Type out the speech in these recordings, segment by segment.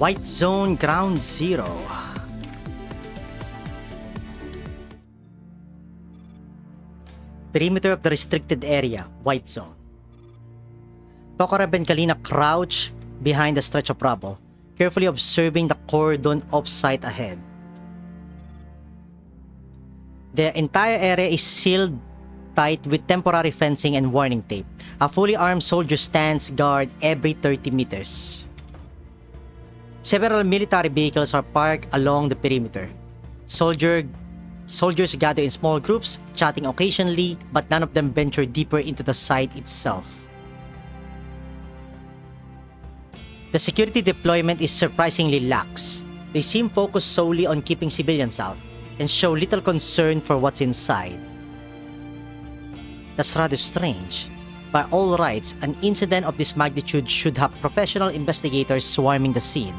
White Zone Ground Zero. Perimeter of the restricted area, White Zone. Tokarev and Kalina crouch behind a stretch of rubble, carefully observing the cordon of sight ahead. The entire area is sealed tight with temporary fencing and warning tape. A fully armed soldier stands guard every 30 meters. Several military vehicles are parked along the perimeter. Soldiers gather in small groups, chatting occasionally, but none of them venture deeper into the site itself. The security deployment is surprisingly lax. They seem focused solely on keeping civilians out and show little concern for what's inside. That's rather strange. By all rights, an incident of this magnitude should have professional investigators swarming the scene.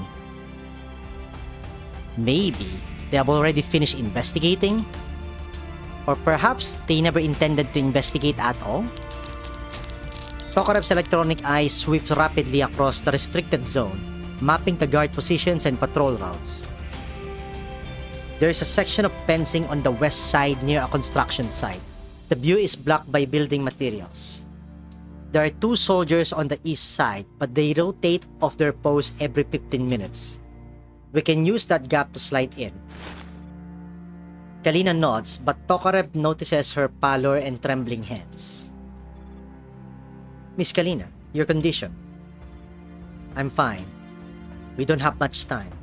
Maybe they have already finished investigating? Or perhaps they never intended to investigate at all? Tokarev's electronic eye sweeps rapidly across the restricted zone, mapping the guard positions and patrol routes. There is a section of fencing on the west side near a construction site. The view is blocked by building materials. There are 2 soldiers on the east side, but they rotate off their post every 15 minutes. We can use that gap to slide in. Kalina nods, but Tokarev notices her pallor and trembling hands. Miss Kalina, your condition. I'm fine. We don't have much time.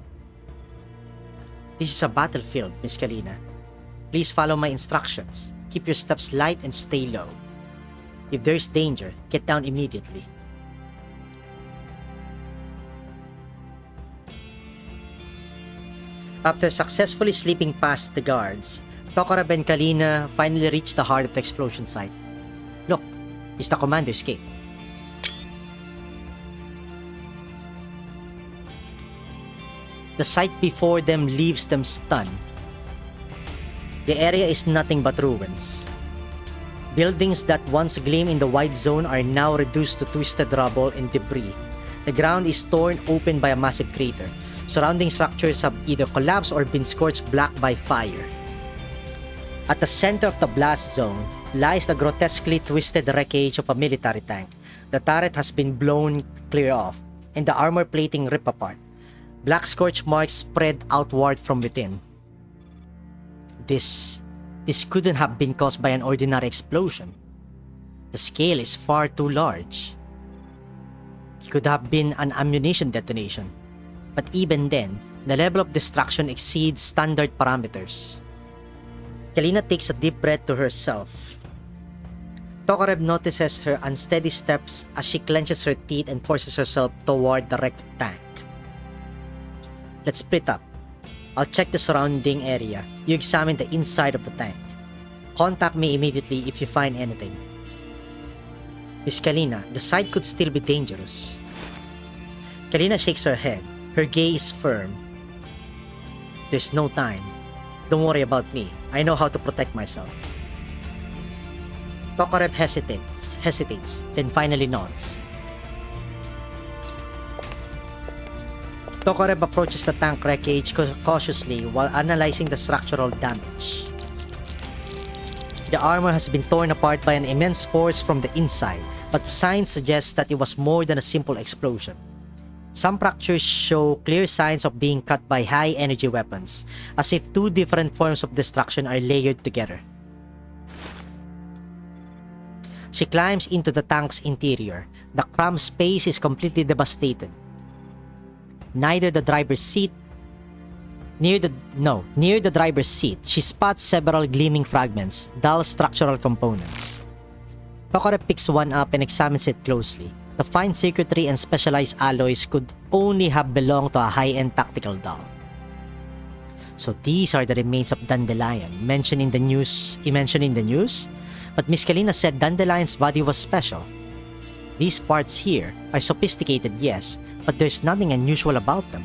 This is a battlefield, Miss Kalina. Please follow my instructions. Keep your steps light and stay low. If there is danger, get down immediately. After successfully sleeping past the guards, Tokarev and Kalina finally reach the heart of the explosion site. Look, it's the commander's gate. The sight before them leaves them stunned. The area is nothing but ruins. Buildings that once gleamed in the white zone are now reduced to twisted rubble and debris. The ground is torn open by a massive crater. Surrounding structures have either collapsed or been scorched black by fire. At the center of the blast zone lies the grotesquely twisted wreckage of a military tank. The turret has been blown clear off, and the armor plating ripped apart. Black scorch marks spread outward from within. This couldn't have been caused by an ordinary explosion. The scale is far too large. It could have been an ammunition detonation. But even then, the level of destruction exceeds standard parameters. Kalina takes a deep breath to herself. Tokarev notices her unsteady steps as she clenches her teeth and forces herself toward the wrecked tank. Let's split up. I'll check the surrounding area. You examine the inside of the tank. Contact me immediately if you find anything. Miss Kalina, the site could still be dangerous. Kalina shakes her head, her gaze firm. There's no time. Don't worry about me. I know how to protect myself. Tokarev hesitates, then finally nods. Tokarev approaches the tank wreckage cautiously while analyzing the structural damage. The armor has been torn apart by an immense force from the inside, but signs suggest that it was more than a simple explosion. Some fractures show clear signs of being cut by high-energy weapons, as if 2 different forms of destruction are layered together. She climbs into the tank's interior. The cramped space is completely devastated. Near the driver's seat, she spots several gleaming fragments, dull structural components. Tokarev picks one up and examines it closely. The fine circuitry and specialized alloys could only have belonged to a high-end tactical doll. So these are the remains of Dandelion mentioned in the news. But Miss Kalina said Dandelion's body was special. These parts here are sophisticated, yes, but there's nothing unusual about them.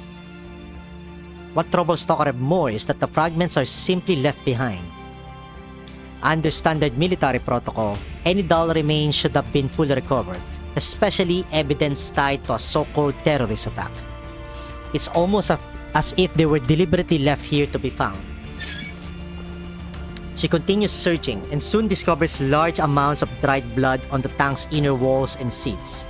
What troubles Tokarev more is that the fragments are simply left behind. Under standard military protocol, any doll remains should have been fully recovered, especially evidence tied to a so-called terrorist attack. It's almost as if they were deliberately left here to be found. She continues searching and soon discovers large amounts of dried blood on the tank's inner walls and seats.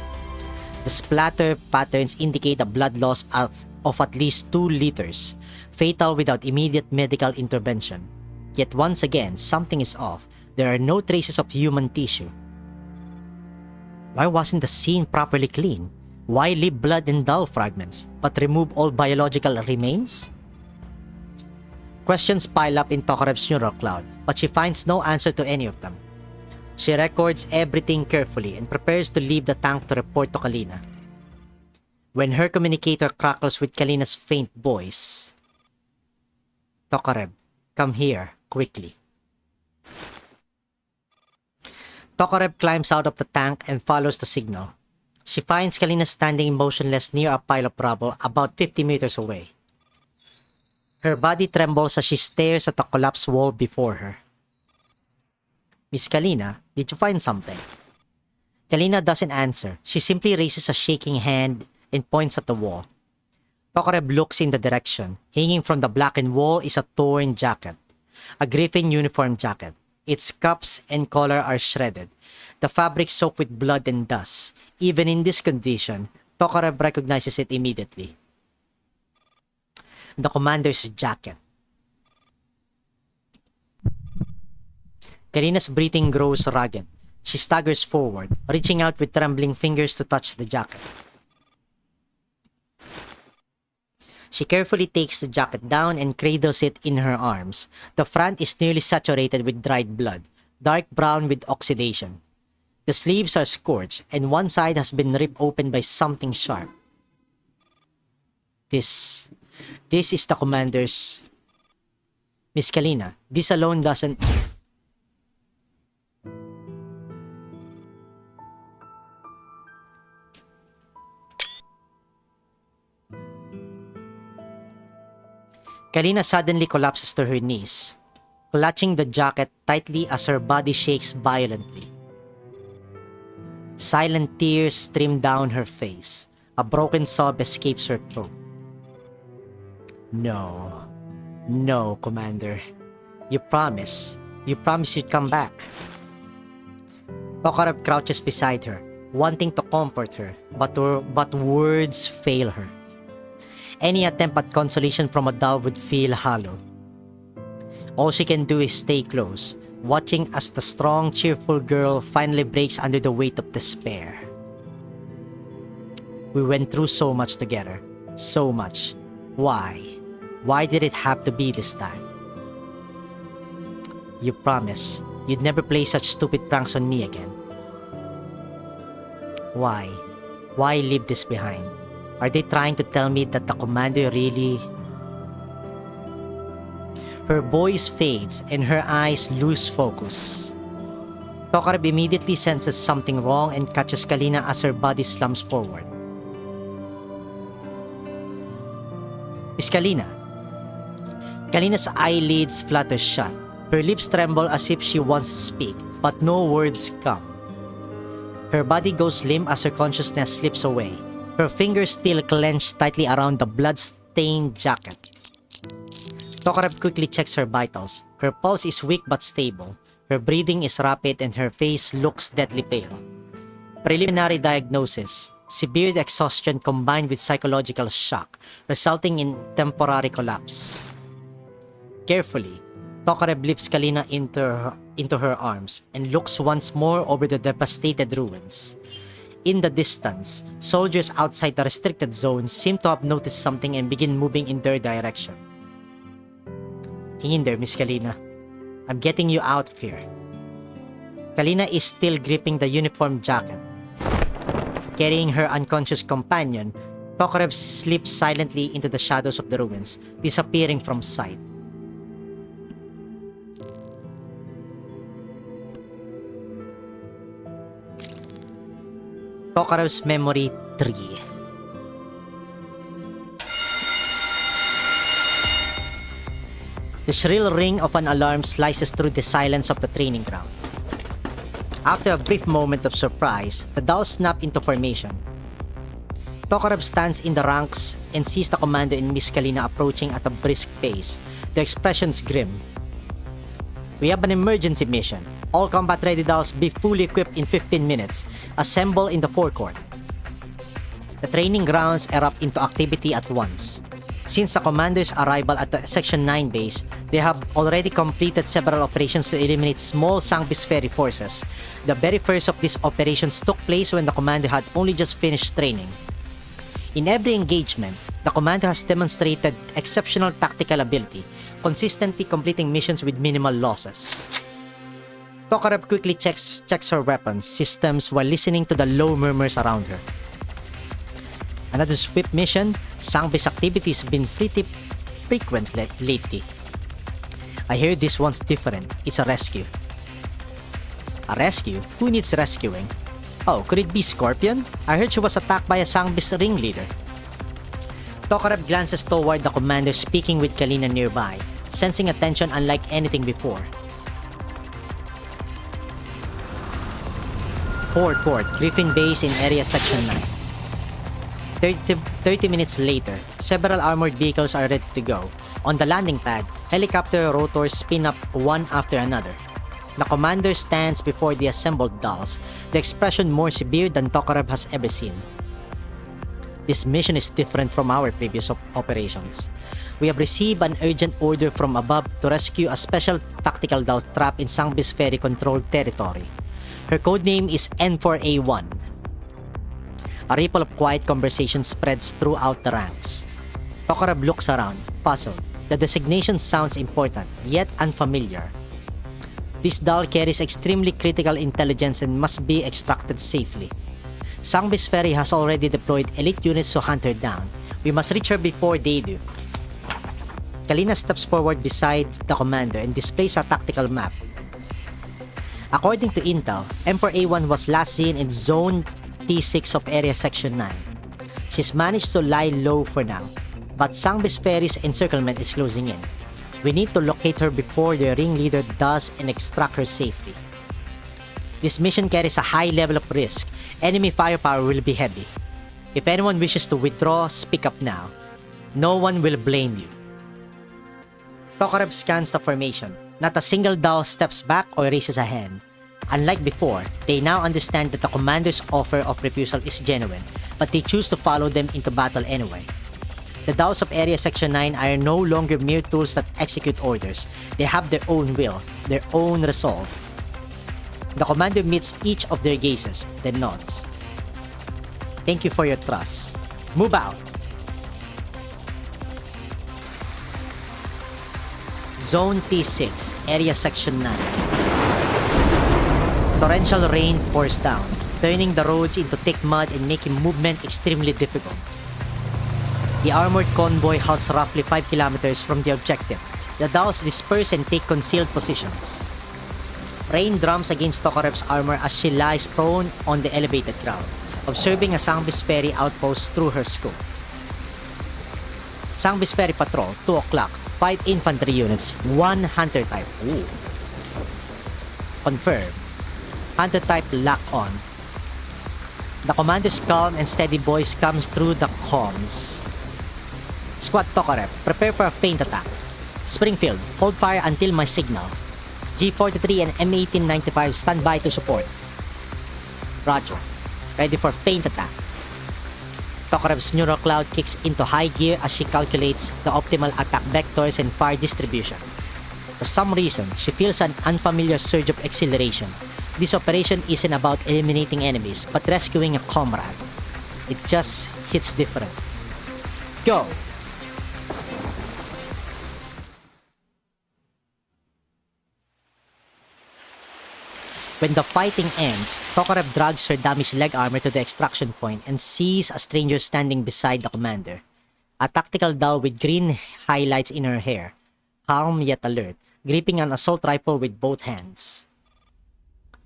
The splatter patterns indicate a blood loss of at least 2 liters, fatal without immediate medical intervention. Yet once again, something is off. There are no traces of human tissue. Why wasn't the scene properly cleaned? Why leave blood and dull fragments, but remove all biological remains? Questions pile up in Tokarev's neural cloud, but she finds no answer to any of them. She records everything carefully and prepares to leave the tank to report to Kalina. When her communicator crackles with Kalina's faint voice, "Tokarev, come here, quickly." Tokarev climbs out of the tank and follows the signal. She finds Kalina standing motionless near a pile of rubble about 50 meters away. Her body trembles as she stares at the collapsed wall before her. "Miss Kalina, did you find something?" Kalina doesn't answer. She simply raises a shaking hand and points at the wall. Tokarev looks in the direction. Hanging from the blackened wall is a torn jacket. A Griffin uniform jacket. Its cuffs and collar are shredded. The fabric soaked with blood and dust. Even in this condition, Tokarev recognizes it immediately. The commander's jacket. Kalina's breathing grows ragged. She staggers forward, reaching out with trembling fingers to touch the jacket. She carefully takes the jacket down and cradles it in her arms. The front is nearly saturated with dried blood, dark brown with oxidation. The sleeves are scorched, and one side has been ripped open by something sharp. This is the commander's... Miss Kalina, this alone doesn't... Kalina suddenly collapses to her knees, clutching the jacket tightly as her body shakes violently. Silent tears stream down her face. A broken sob escapes her throat. No, Commander. You promised you'd come back. Tokarev crouches beside her, wanting to comfort her, but words fail her. Any attempt at consolation from a doll would feel hollow. All she can do is stay close, watching as the strong, cheerful girl finally breaks under the weight of despair. We went through so much together. So much. Why? Why did it have to be this time? You promised you'd never play such stupid pranks on me again. Why? Why leave this behind? Are they trying to tell me that the commander really... Her voice fades and her eyes lose focus. Tokarev immediately senses something wrong and catches Kalina as her body slumps forward. Miss Kalina. Kalina's eyelids flutter shut. Her lips tremble as if she wants to speak, but no words come. Her body goes limp as her consciousness slips away. Her fingers still clenched tightly around the blood-stained jacket. Tokarev quickly checks her vitals. Her pulse is weak but stable. Her breathing is rapid and her face looks deadly pale. Preliminary diagnosis: severe exhaustion combined with psychological shock, resulting in temporary collapse. Carefully, Tokarev lifts Kalina into her arms and looks once more over the devastated ruins. In the distance, soldiers outside the restricted zone seem to have noticed something and begin moving in their direction. Hang in there, Miss Kalina. I'm getting you out of here. Kalina is still gripping the uniform jacket. Carrying her unconscious companion, Tokarev slips silently into the shadows of the ruins, disappearing from sight. Tokarev's Memory 3. The shrill ring of an alarm slices through the silence of the training ground. After a brief moment of surprise, the dolls snap into formation. Tokarev stands in the ranks and sees the commander and Miss Kalina approaching at a brisk pace. The expression's grim. We have an emergency mission. All combat-ready dolls be fully equipped in 15 minutes. Assemble in the forecourt. The training grounds erupt into activity at once. Since the commander's arrival at the Section 9 base, they have already completed several operations to eliminate small Sangbis Ferry forces. The very first of these operations took place when the commander had only just finished training. In every engagement, the commander has demonstrated exceptional tactical ability, consistently completing missions with minimal losses. Tokarev quickly checks her weapons systems while listening to the low murmurs around her. Another swift mission, Sangbis activities have been pretty frequent lately. I hear this one's different. It's a rescue. A rescue? Who needs rescuing? Oh, could it be Scorpion? I heard she was attacked by a Sangbis ringleader. Tokarev glances toward the commander speaking with Kalina nearby, sensing a tension unlike anything before. Forecourt, Griffin Base in Area Section 9. 30 minutes later, several armored vehicles are ready to go. On the landing pad, helicopter rotors spin up one after another. The commander stands before the assembled dolls, the expression more severe than Tokarev has ever seen. This mission is different from our previous operations. We have received an urgent order from above to rescue a special tactical doll trapped in Sangbis Ferry controlled territory. Her codename is N4A1. A ripple of quiet conversation spreads throughout the ranks. Tokarev looks around, puzzled. The designation sounds important, yet unfamiliar. This doll carries extremely critical intelligence and must be extracted safely. Sangbis Ferry has already deployed elite units to hunt her down. We must reach her before they do. Kalina steps forward beside the commander and displays a tactical map. According to Intel, Emperor A1 was last seen in Zone T6 of Area Section 9. She's managed to lie low for now, but Sangbis Ferry's encirclement is closing in. We need to locate her before the ringleader does and extract her safely. This mission carries a high level of risk. Enemy firepower will be heavy. If anyone wishes to withdraw, speak up now. No one will blame you. Tokarev scans the formation. Not a single doll steps back or raises a hand. Unlike before, they now understand that the commander's offer of refusal is genuine, but they choose to follow them into battle anyway. The dolls of Area Section 9 are no longer mere tools that execute orders. They have their own will, their own resolve. The commander meets each of their gazes, then nods. Thank you for your trust. Move out! Zone T6, Area Section 9. Torrential rain pours down, turning the roads into thick mud and making movement extremely difficult. The armored convoy halts roughly 5 kilometers from the objective. The dolls disperse and take concealed positions. Rain drums against Tokarev's armor as she lies prone on the elevated ground, observing a Sangbis Ferry outpost through her scope. Sangbis Ferry Patrol, 2 o'clock, 5 infantry units, 1 hunter type. Ooh. Confirm. Hunter type lock on. The commander's calm and steady voice comes through the comms. Squad Tokarev, prepare for a feint attack. Springfield, hold fire until my signal. G43 and M1895 stand by to support. Roger. Ready for feint attack. Tokarev's neural cloud kicks into high gear as she calculates the optimal attack vectors and fire distribution. For some reason, she feels an unfamiliar surge of exhilaration. This operation isn't about eliminating enemies, but rescuing a comrade. It just hits different. Go! When the fighting ends, Tokarev drags her damaged leg armor to the extraction point and sees a stranger standing beside the commander. A tactical doll with green highlights in her hair, calm yet alert, gripping an assault rifle with both hands.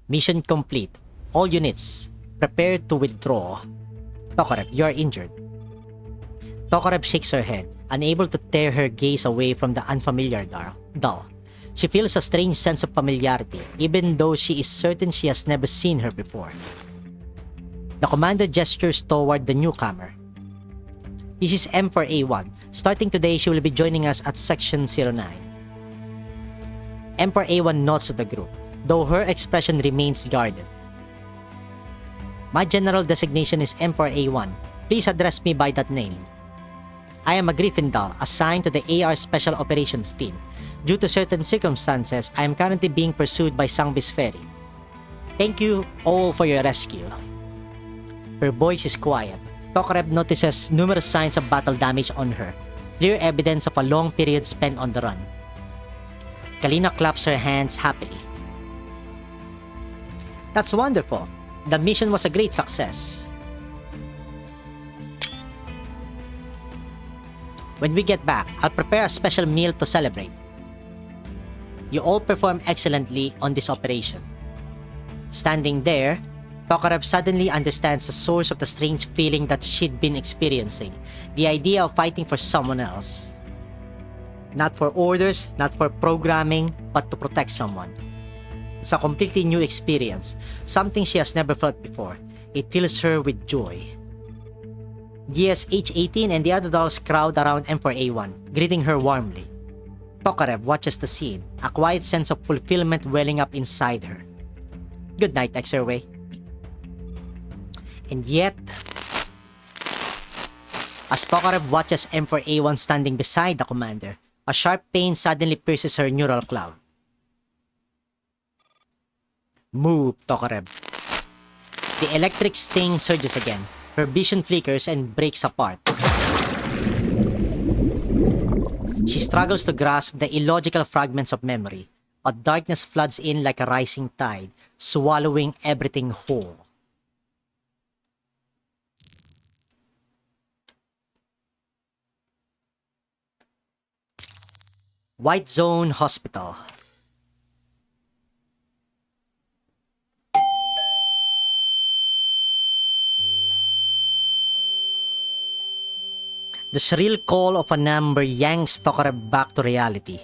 Mission complete. All units, prepare to withdraw. Tokarev, you are injured. Tokarev shakes her head, unable to tear her gaze away from the unfamiliar doll. She feels a strange sense of familiarity, even though she is certain she has never seen her before. The commander gestures toward the newcomer. This is M for A1. Starting today, she will be joining us at Section 09. M for A1 nods to the group, though her expression remains guarded. My general designation is M for A1. Please address me by that name. I am a Gryffindor assigned to the AR Special Operations Team. Due to certain circumstances, I am currently being pursued by Sangbis Ferry. Thank you all for your rescue. Her voice is quiet. Tokarev notices numerous signs of battle damage on her, clear evidence of a long period spent on the run. Kalina claps her hands happily. That's wonderful. The mission was a great success. When we get back, I'll prepare a special meal to celebrate. You all performed excellently on this operation. Standing there, Tokarev suddenly understands the source of the strange feeling that she'd been experiencing, the idea of fighting for someone else. Not for orders, not for programming, but to protect someone. It's a completely new experience, something she has never felt before. It fills her with joy. GSH-18 and the other dolls crowd around M4A1, greeting her warmly. Tokarev watches the scene, a quiet sense of fulfillment welling up inside her. Good night, X-Ray. And yet, as Tokarev watches M4A1 standing beside the commander, a sharp pain suddenly pierces her neural cloud. Move, Tokarev. The electric sting surges again. Her vision flickers and breaks apart. She struggles to grasp the illogical fragments of memory, but darkness floods in like a rising tide, swallowing everything whole. White Zone Hospital. The shrill call of a number yanks Tokarev back to reality.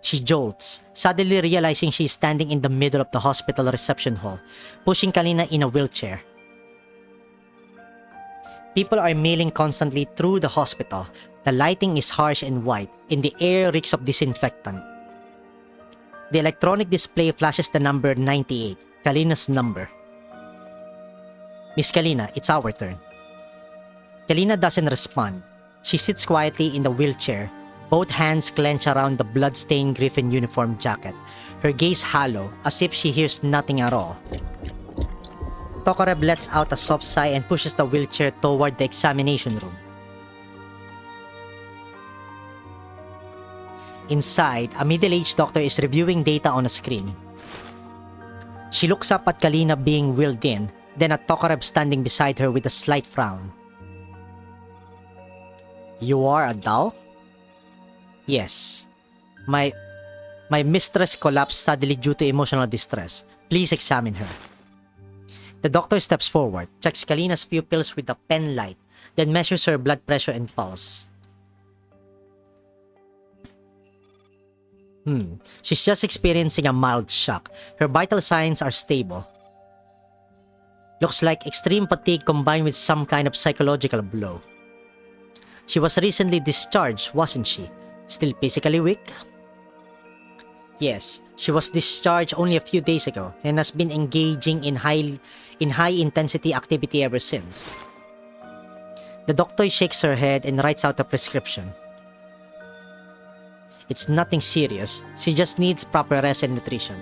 She jolts, suddenly realizing she is standing in the middle of the hospital reception hall, pushing Kalina in a wheelchair. People are milling constantly through the hospital. The lighting is harsh and white, and the air reeks of disinfectant. The electronic display flashes the number 98, Kalina's number. Miss Kalina, it's our turn. Kalina doesn't respond. She sits quietly in the wheelchair, both hands clenched around the blood-stained Griffin uniform jacket, her gaze hollow, as if she hears nothing at all. Tokarev lets out a soft sigh and pushes the wheelchair toward the examination room. Inside, a middle-aged doctor is reviewing data on a screen. She looks up at Kalina being wheeled in, then at Tokarev standing beside her with a slight frown. You are a doll? Yes. My mistress collapsed suddenly due to emotional distress. Please examine her. The doctor steps forward, checks Kalina's pupils with a pen light, then measures her blood pressure and pulse. She's just experiencing a mild shock. Her vital signs are stable. Looks like extreme fatigue combined with some kind of psychological blow. She was recently discharged, wasn't she? Still physically weak? Yes, she was discharged only a few days ago and has been engaging in high-intensity activity ever since. The doctor shakes her head and writes out a prescription. It's nothing serious, she just needs proper rest and nutrition.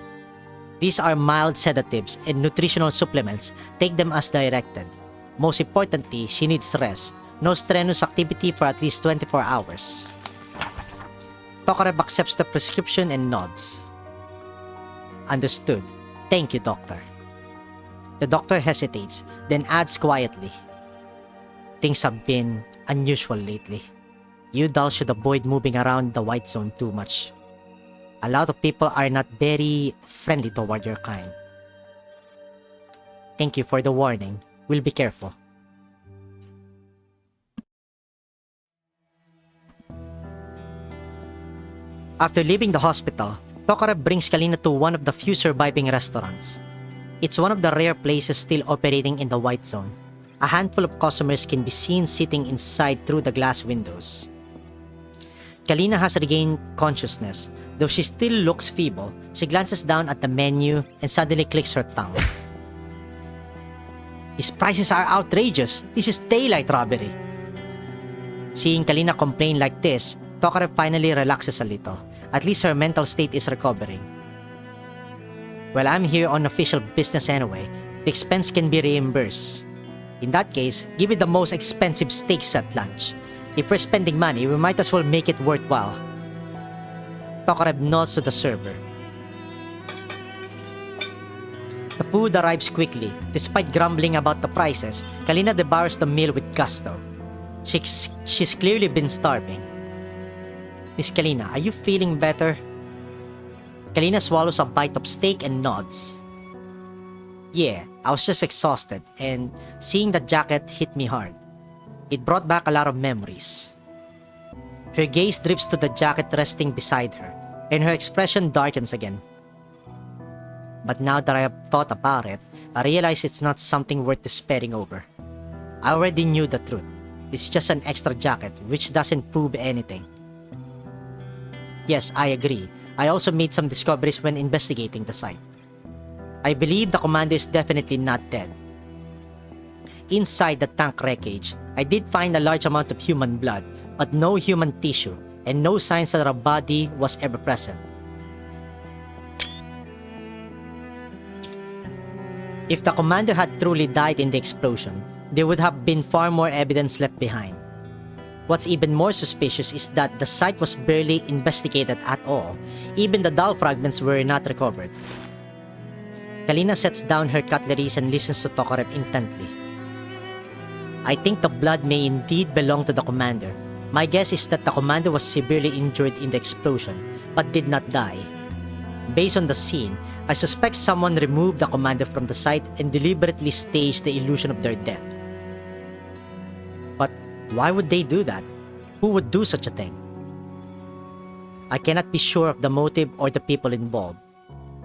These are mild sedatives and nutritional supplements, take them as directed. Most importantly, she needs rest. No strenuous activity for at least 24 hours. Tokarev accepts the prescription and nods. Understood. Thank you, doctor. The doctor hesitates, then adds quietly. Things have been unusual lately. You dolls should avoid moving around the white zone too much. A lot of people are not very friendly toward your kind. Thank you for the warning. We'll be careful. After leaving the hospital, Tokarev brings Kalina to one of the few surviving restaurants. It's one of the rare places still operating in the White Zone. A handful of customers can be seen sitting inside through the glass windows. Kalina has regained consciousness. Though she still looks feeble, she glances down at the menu and suddenly clicks her tongue. These prices are outrageous. This is daylight robbery. Seeing Kalina complain like this, Tokarev finally relaxes a little. At least her mental state is recovering. Well, I'm here on official business anyway. The expense can be reimbursed. In that case, give me the most expensive steaks at lunch. If we're spending money, we might as well make it worthwhile. Tokarev nods to the server. The food arrives quickly. Despite grumbling about the prices, Kalina devours the meal with gusto. She's clearly been starving. Miss Kalina, are you feeling better? Kalina swallows a bite of steak and nods. Yeah, I was just exhausted, and seeing the jacket hit me hard. It brought back a lot of memories. Her gaze drifts to the jacket resting beside her, and her expression darkens again. But now that I have thought about it, I realize it's not something worth despairing over. I already knew the truth. It's just an extra jacket, which doesn't prove anything. Yes, I agree. I also made some discoveries when investigating the site. I believe the commander is definitely not dead. Inside the tank wreckage, I did find a large amount of human blood, but no human tissue, and no signs that a body was ever present. If the commander had truly died in the explosion, there would have been far more evidence left behind. What's even more suspicious is that the site was barely investigated at all. Even the doll fragments were not recovered. Kalina sets down her cutleries and listens to Tokarev intently. I think the blood may indeed belong to the commander. My guess is that the commander was severely injured in the explosion, but did not die. Based on the scene, I suspect someone removed the commander from the site and deliberately staged the illusion of their death. But why would they do that? Who would do such a thing? I cannot be sure of the motive or the people involved.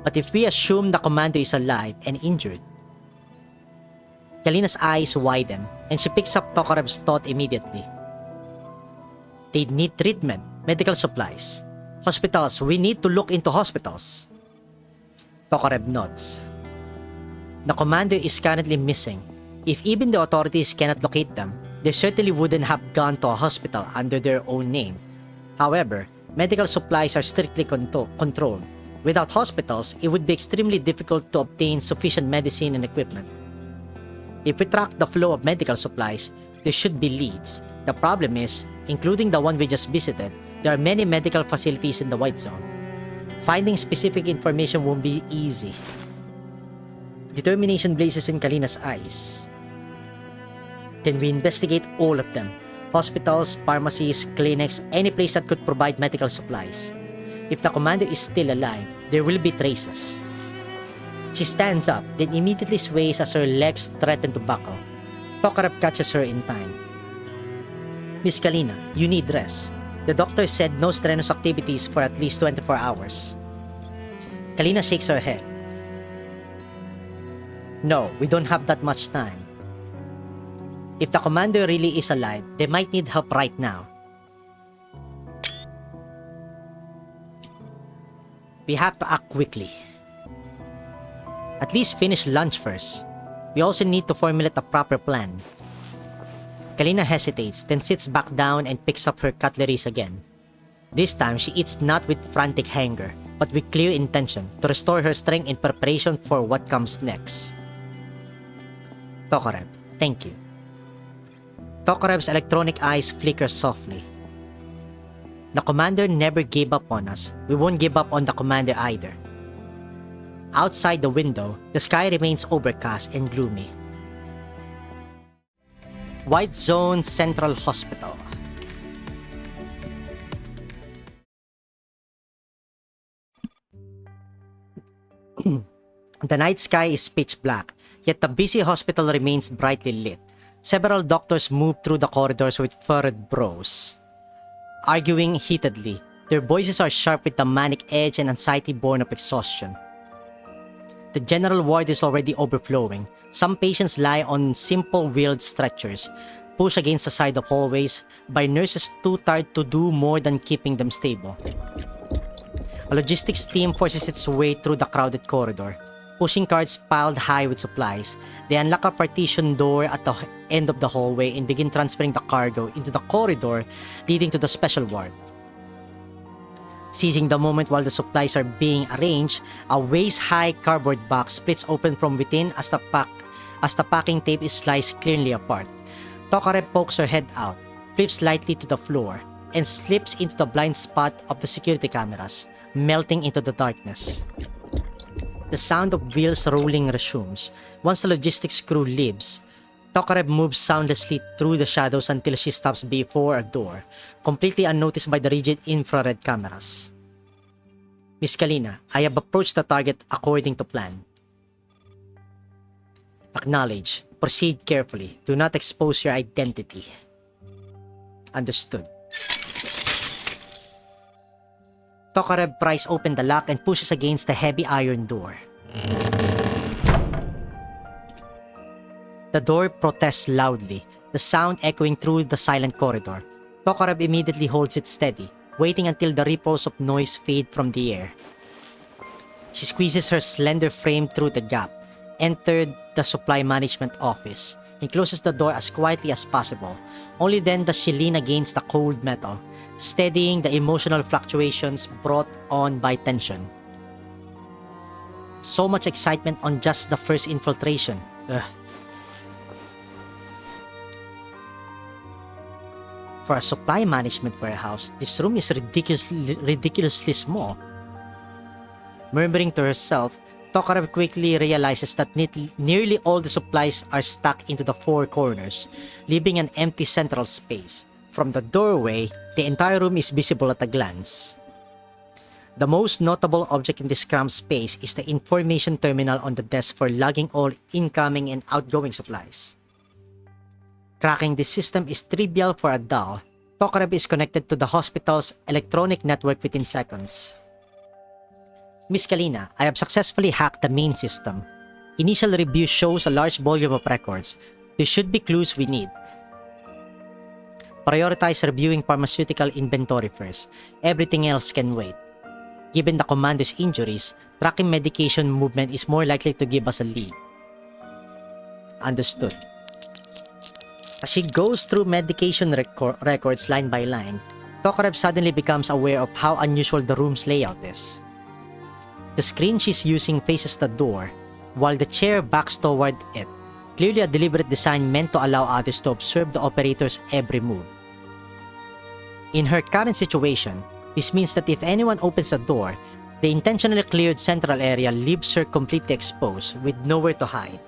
But if we assume the commander is alive and injured, Kalina's eyes widen and she picks up Tokarev's thought immediately. They'd need treatment, medical supplies. Hospitals, we need to look into hospitals. Tokarev nods. The commander is currently missing. If even the authorities cannot locate them, they certainly wouldn't have gone to a hospital under their own name. However, medical supplies are strictly controlled. Without hospitals, it would be extremely difficult to obtain sufficient medicine and equipment. If we track the flow of medical supplies, there should be leads. The problem is, including the one we just visited, there are many medical facilities in the White Zone. Finding specific information won't be easy. Determination blazes in Kalina's eyes. Then we investigate all of them. Hospitals, pharmacies, clinics, any place that could provide medical supplies. If the commander is still alive, there will be traces. She stands up, then immediately sways as her legs threaten to buckle. Tokarev catches her in time. Miss Kalina, you need rest. The doctor said no strenuous activities for at least 24 hours. Kalina shakes her head. No, we don't have that much time. If the commander really is alive, they might need help right now. We have to act quickly. At least finish lunch first. We also need to formulate a proper plan. Kalina hesitates, then sits back down and picks up her cutleries again. This time, she eats not with frantic hunger, but with clear intention to restore her strength in preparation for what comes next. Tokarev, thank you. Tokarev's electronic eyes flicker softly. The commander never gave up on us. We won't give up on the commander either. Outside the window, the sky remains overcast and gloomy. White Zone Central Hospital. The night sky is pitch black, yet the busy hospital remains brightly lit. Several doctors move through the corridors with furrowed brows, arguing heatedly. Their voices are sharp with the manic edge and anxiety born of exhaustion. The general ward is already overflowing. Some patients lie on simple wheeled stretchers, pushed against the side of hallways by nurses too tired to do more than keeping them stable. A logistics team forces its way through the crowded corridor. Pushing carts piled high with supplies, they unlock a partition door at the end of the hallway and begin transferring the cargo into the corridor leading to the special ward. Seizing the moment while the supplies are being arranged, a waist-high cardboard box splits open from within as the packing tape is sliced cleanly apart. Tokarev pokes her head out, flips lightly to the floor, and slips into the blind spot of the security cameras, melting into the darkness. The sound of wheels rolling resumes. Once the logistics crew leaves, Tokarev moves soundlessly through the shadows until she stops before a door, completely unnoticed by the rigid infrared cameras. Miss Kalina, I have approached the target according to plan. Acknowledge. Proceed carefully. Do not expose your identity. Understood. Tokarev pries open the lock and pushes against the heavy iron door. The door protests loudly, the sound echoing through the silent corridor. Tokarev immediately holds it steady, waiting until the ripples of noise fade from the air. She squeezes her slender frame through the gap, entered the supply management office, and closes the door as quietly as possible. Only then does she lean against the cold metal, steadying the emotional fluctuations brought on by tension. So much excitement on just the first infiltration. Ugh. For a supply management warehouse, this room is ridiculously small. Murmuring to herself, Tokarev quickly realizes that nearly all the supplies are stacked into the four corners, leaving an empty central space. From the doorway, the entire room is visible at a glance. The most notable object in this cramped space is the information terminal on the desk for logging all incoming and outgoing supplies. Cracking this system is trivial for a doll. Tokarev is connected to the hospital's electronic network within seconds. Miss Kalina, I have successfully hacked the main system. Initial review shows a large volume of records. These should be clues we need. Prioritize reviewing pharmaceutical inventory first. Everything else can wait. Given the commander's injuries, tracking medication movement is more likely to give us a lead. Understood. As she goes through medication records line by line, Tokarev suddenly becomes aware of how unusual the room's layout is. The screen she's using faces the door, while the chair backs toward it, clearly a deliberate design meant to allow others to observe the operator's every move. In her current situation, this means that if anyone opens the door, the intentionally cleared central area leaves her completely exposed with nowhere to hide.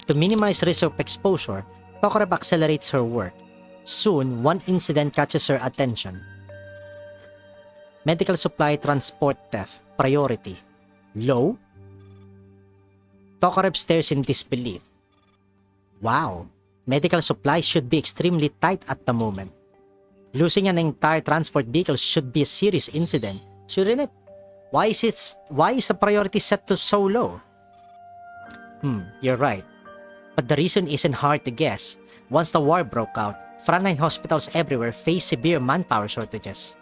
To minimize risk of exposure, Tokarev accelerates her work. Soon, one incident catches her attention. Medical supply transport theft, priority. Low? Tokarev stares in disbelief. Wow, medical supplies should be extremely tight at the moment. Losing an entire transport vehicle should be a serious incident, shouldn't it? Why is the priority set to so low? You're right. But the reason isn't hard to guess. Once the war broke out, frontline hospitals everywhere face severe manpower shortages.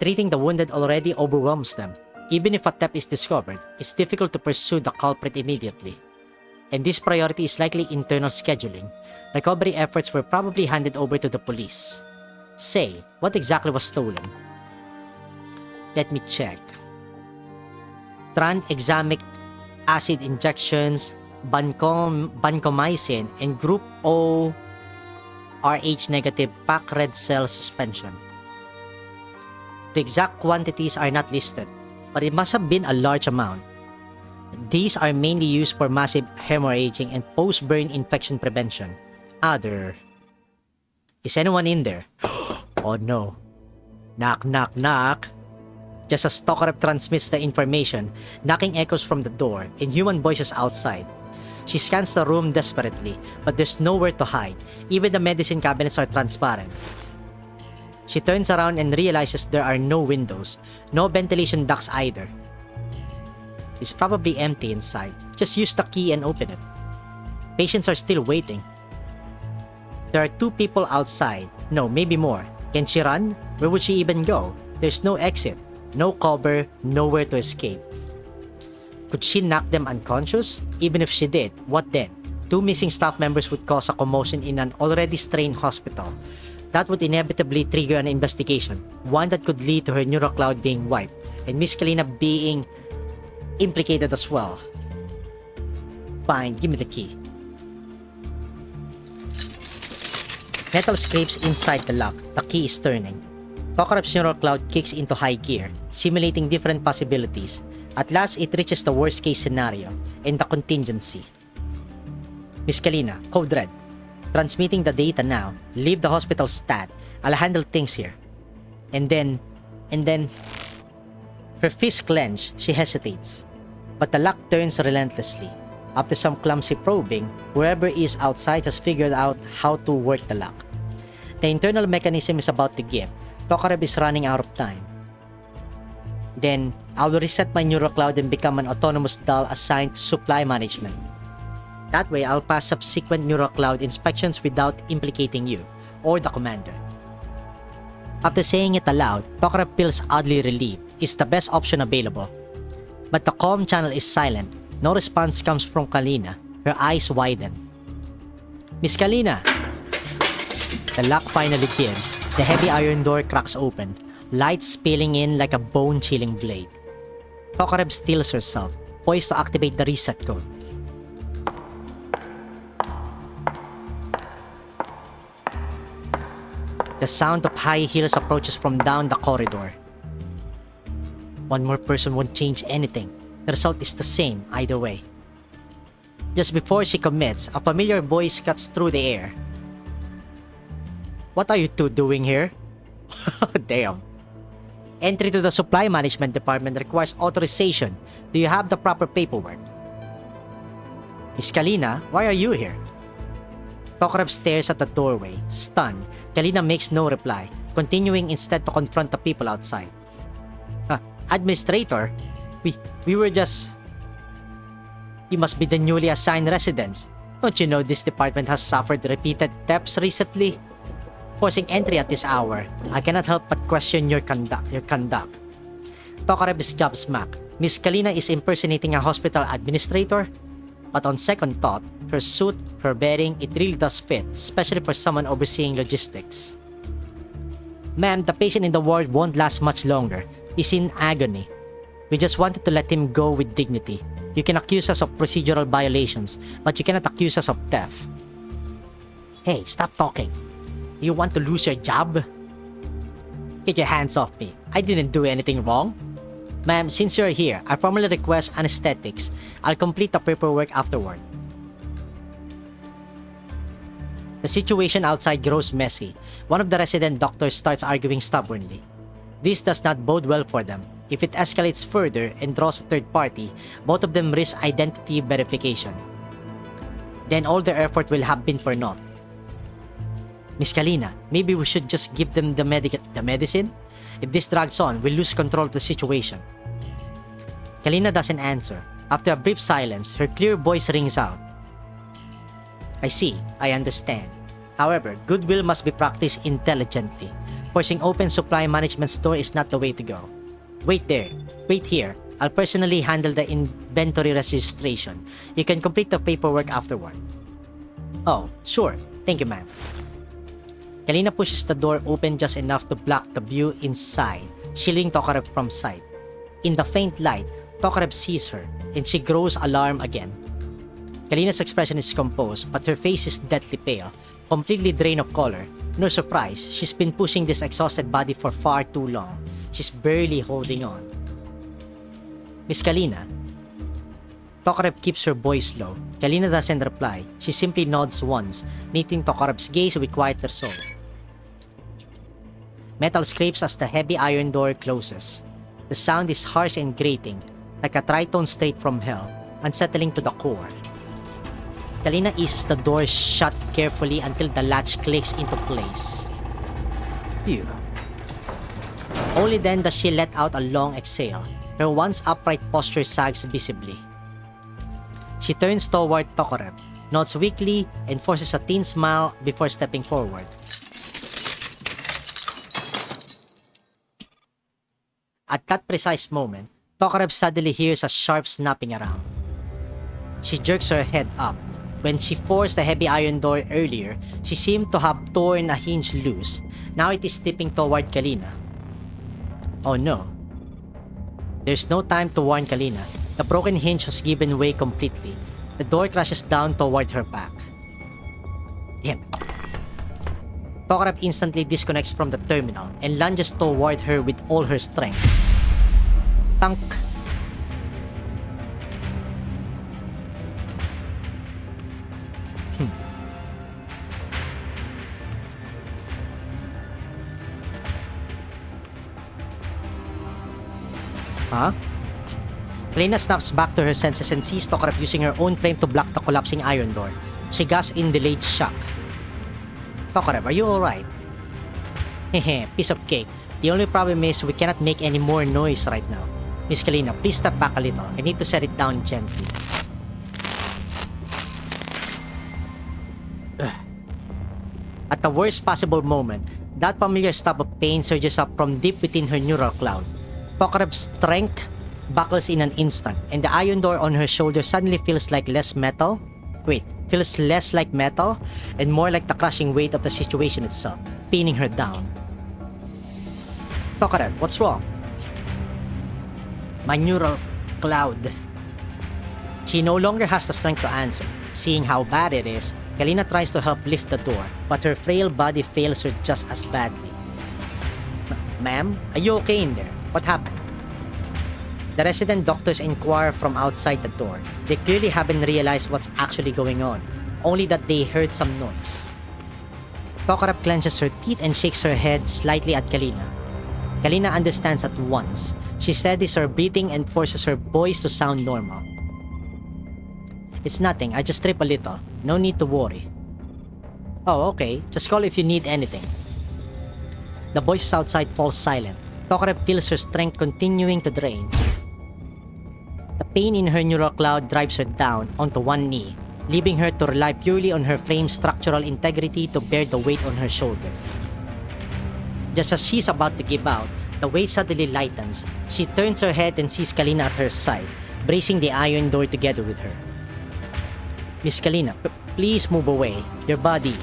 Treating the wounded already overwhelms them. Even if a theft is discovered, it's difficult to pursue the culprit immediately. And this priority is likely internal scheduling. Recovery efforts were probably handed over to the police. Say, what exactly was stolen? Let me check. Tranexamic acid injections, vancomycin, and group O Rh negative packed red cell suspension. The exact quantities are not listed, but it must have been a large amount. These are mainly used for massive hemorrhaging and post-burn infection prevention. Is anyone in there? Oh no. Knock, knock, knock. Just as Tokarev transmits the information, knocking echoes from the door and human voices outside. She scans the room desperately, but there's nowhere to hide. Even the medicine cabinets are transparent. She turns around and realizes there are no windows, no ventilation ducts either. It's probably empty inside. Just use the key and open it. Patients are still waiting. There are 2 people outside. No, maybe more. Can she run? Where would she even go? There's no exit, no cover, nowhere to escape. Could she knock them unconscious? Even if she did, what then? 2 missing staff members would cause a commotion in an already strained hospital. That would inevitably trigger an investigation, one that could lead to her neural cloud being wiped, and Miss Kalina being implicated as well. Fine, give me the key. Metal scrapes inside the lock. The key is turning. Tokarev's neural cloud kicks into high gear, simulating different possibilities. At last, it reaches the worst case scenario and the contingency. Miss Kalina, Code Red. Transmitting the data now. Leave the hospital stat. I'll handle things here. And then... Her fist clenched, she hesitates. But the lock turns relentlessly. After some clumsy probing, whoever is outside has figured out how to work the lock. The internal mechanism is about to give. Tokarev is running out of time. Then, I will reset my neural cloud and become an autonomous doll assigned to supply management. That way, I'll pass subsequent neural cloud inspections without implicating you, or the commander. After saying it aloud, Tokarev feels oddly relieved. It's the best option available. But the comm channel is silent. No response comes from Kalina. Her eyes widen. Miss Kalina! The lock finally gives. The heavy iron door cracks open, light spilling in like a bone-chilling blade. Tokarev steels herself, poised to activate the reset code. The sound of high heels approaches from down the corridor. One more person won't change anything. The result is the same either way. Just before she commits, a familiar voice cuts through the air. What are you 2 doing here? Damn. Entry to the supply management department requires authorization. Do you have the proper paperwork? Miss Kalina, why are you here? Tokarev stares at the doorway, stunned. Kalina makes no reply, continuing instead to confront the people outside. Administrator? We were just... You must be the newly assigned residents. Don't you know this department has suffered repeated thefts recently? Forcing entry at this hour, I cannot help but question your conduct. Tokarev is gobsmacked. Miss Kalina is impersonating a hospital administrator? But on second thought, her suit, her bedding, it really does fit, especially for someone overseeing logistics. Ma'am, the patient in the ward won't last much longer. He's in agony. We just wanted to let him go with dignity. You can accuse us of procedural violations, but you cannot accuse us of theft. Hey, stop talking. You want to lose your job? Get your hands off me. I didn't do anything wrong. Ma'am, since you're here, I formally request anesthetics. I'll complete the paperwork afterward. The situation outside grows messy. One of the resident doctors starts arguing stubbornly. This does not bode well for them. If it escalates further and draws a third party, both of them risk identity verification. Then all their effort will have been for naught. Miss Kalina, maybe we should just give them the medicine? If this drags on, we'll lose control of the situation. Kalina doesn't answer. After a brief silence, her clear voice rings out. I see, I understand. However, goodwill must be practiced intelligently. Forcing open supply management store is not the way to go. Wait there. Wait here. I'll personally handle the inventory registration. You can complete the paperwork afterward. Oh, sure. Thank you, ma'am. Kalina pushes the door open just enough to block the view inside, shielding Tokarev from sight. In the faint light, Tokarev sees her, and she grows alarmed again. Kalina's expression is composed, but her face is deathly pale, completely drained of color. No surprise, she's been pushing this exhausted body for far too long. She's barely holding on. Miss Kalina. Tokarev keeps her voice low. Kalina doesn't reply. She simply nods once, meeting Tokarev's gaze with quieter soul. Metal scrapes as the heavy iron door closes. The sound is harsh and grating, like a tritone straight from hell, unsettling to the core. Kalina eases the door shut carefully until the latch clicks into place. Phew. Only then does she let out a long exhale. Her once upright posture sags visibly. She turns toward Tokarev, nods weakly, and forces a thin smile before stepping forward. At that precise moment, Tokarev suddenly hears a sharp snapping around. She jerks her head up. When she forced the heavy iron door earlier, she seemed to have torn a hinge loose. Now it is tipping toward Kalina. Oh no. There's no time to warn Kalina. The broken hinge has given way completely. The door crashes down toward her back. Damn it. Tokarev instantly disconnects from the terminal and lunges toward her with all her strength. Tank. Huh? Kalina snaps back to her senses and sees Tokarev using her own frame to block the collapsing iron door. She gasps in delayed shock. Tokarev, are you alright? Hehe, piece of cake. The only problem is we cannot make any more noise right now. Miss Kalina, please step back a little. I need to set it down gently. Ugh. At the worst possible moment, that familiar stab of pain surges up from deep within her neural cloud. Tokarev's strength buckles in an instant, and the iron door on her shoulder suddenly feels like less metal. Feels less like metal and more like the crushing weight of the situation itself, pinning her down. Tokarev, what's wrong? My neural cloud. She no longer has the strength to answer. Seeing how bad it is, Kalina tries to help lift the door, but her frail body fails her just as badly. Ma'am, are you okay in there? What happened? The resident doctors inquire from outside the door. They clearly haven't realized what's actually going on, only that they heard some noise. Tokarev clenches her teeth and shakes her head slightly at Kalina. Kalina understands at once. She steadies her breathing and forces her voice to sound normal. It's nothing, I just trip a little. No need to worry. Oh, okay. Just call if you need anything. The voices outside fall silent. Tokarev feels her strength continuing to drain. The pain in her neural cloud drives her down onto one knee, leaving her to rely purely on her frame's structural integrity to bear the weight on her shoulder. Just as she's about to give out, the weight suddenly lightens. She turns her head and sees Kalina at her side, bracing the iron door together with her. Miss Kalina, please move away. Your body...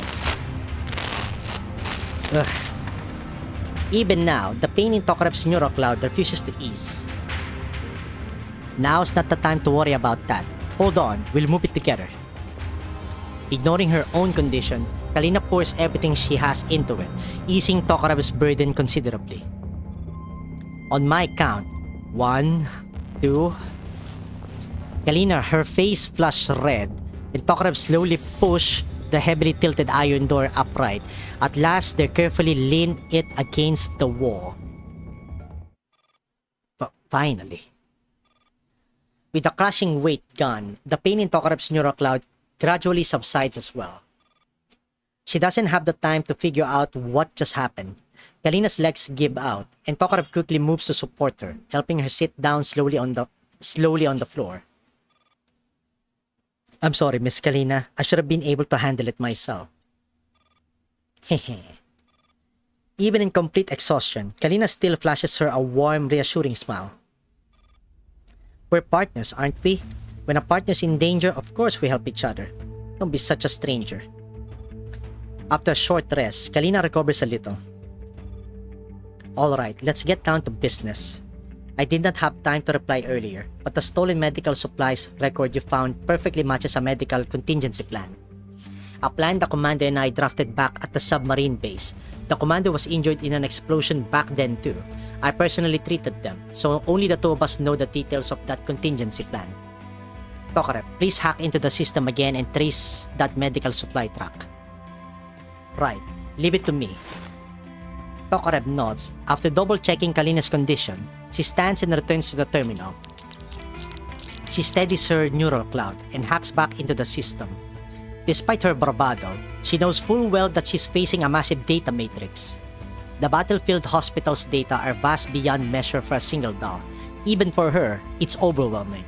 Ugh. Even now, the pain in Tokarev's neural cloud refuses to ease. Now's not the time to worry about that. Hold on, we'll move it together. Ignoring her own condition, Kalina pours everything she has into it, easing Tokarev's burden considerably. On my count, 1, 2... Kalina, her face flushed red, and Tokarev slowly pushed the heavily tilted iron door upright. At last, they carefully leaned it against the wall. Finally. With the crushing weight gone, the pain in Tokarev's neural cloud gradually subsides as well. She doesn't have the time to figure out what just happened. Kalina's legs give out, and Tokarev quickly moves to support her, helping her sit down slowly on the floor. I'm sorry, Miss Kalina. I should have been able to handle it myself. Hehe. Even in complete exhaustion, Kalina still flashes her a warm, reassuring smile. We're partners, aren't we? When a partner's in danger, of course we help each other. Don't be such a stranger. After a short rest, Kalina recovers a little. Alright, let's get down to business. I did not have time to reply earlier, but the stolen medical supplies record you found perfectly matches a medical contingency plan. A plan the commander and I drafted back at the submarine base. The commander was injured in an explosion back then too. I personally treated them, so only the two of us know the details of that contingency plan. Tokarev, please hack into the system again and trace that medical supply track. Right, leave it to me. Tokarev nods. After double-checking Kalina's condition, she stands and returns to the terminal. She steadies her neural cloud and hacks back into the system. Despite her bravado, she knows full well that she's facing a massive data matrix. The battlefield hospital's data are vast beyond measure for a single doll. Even for her, it's overwhelming.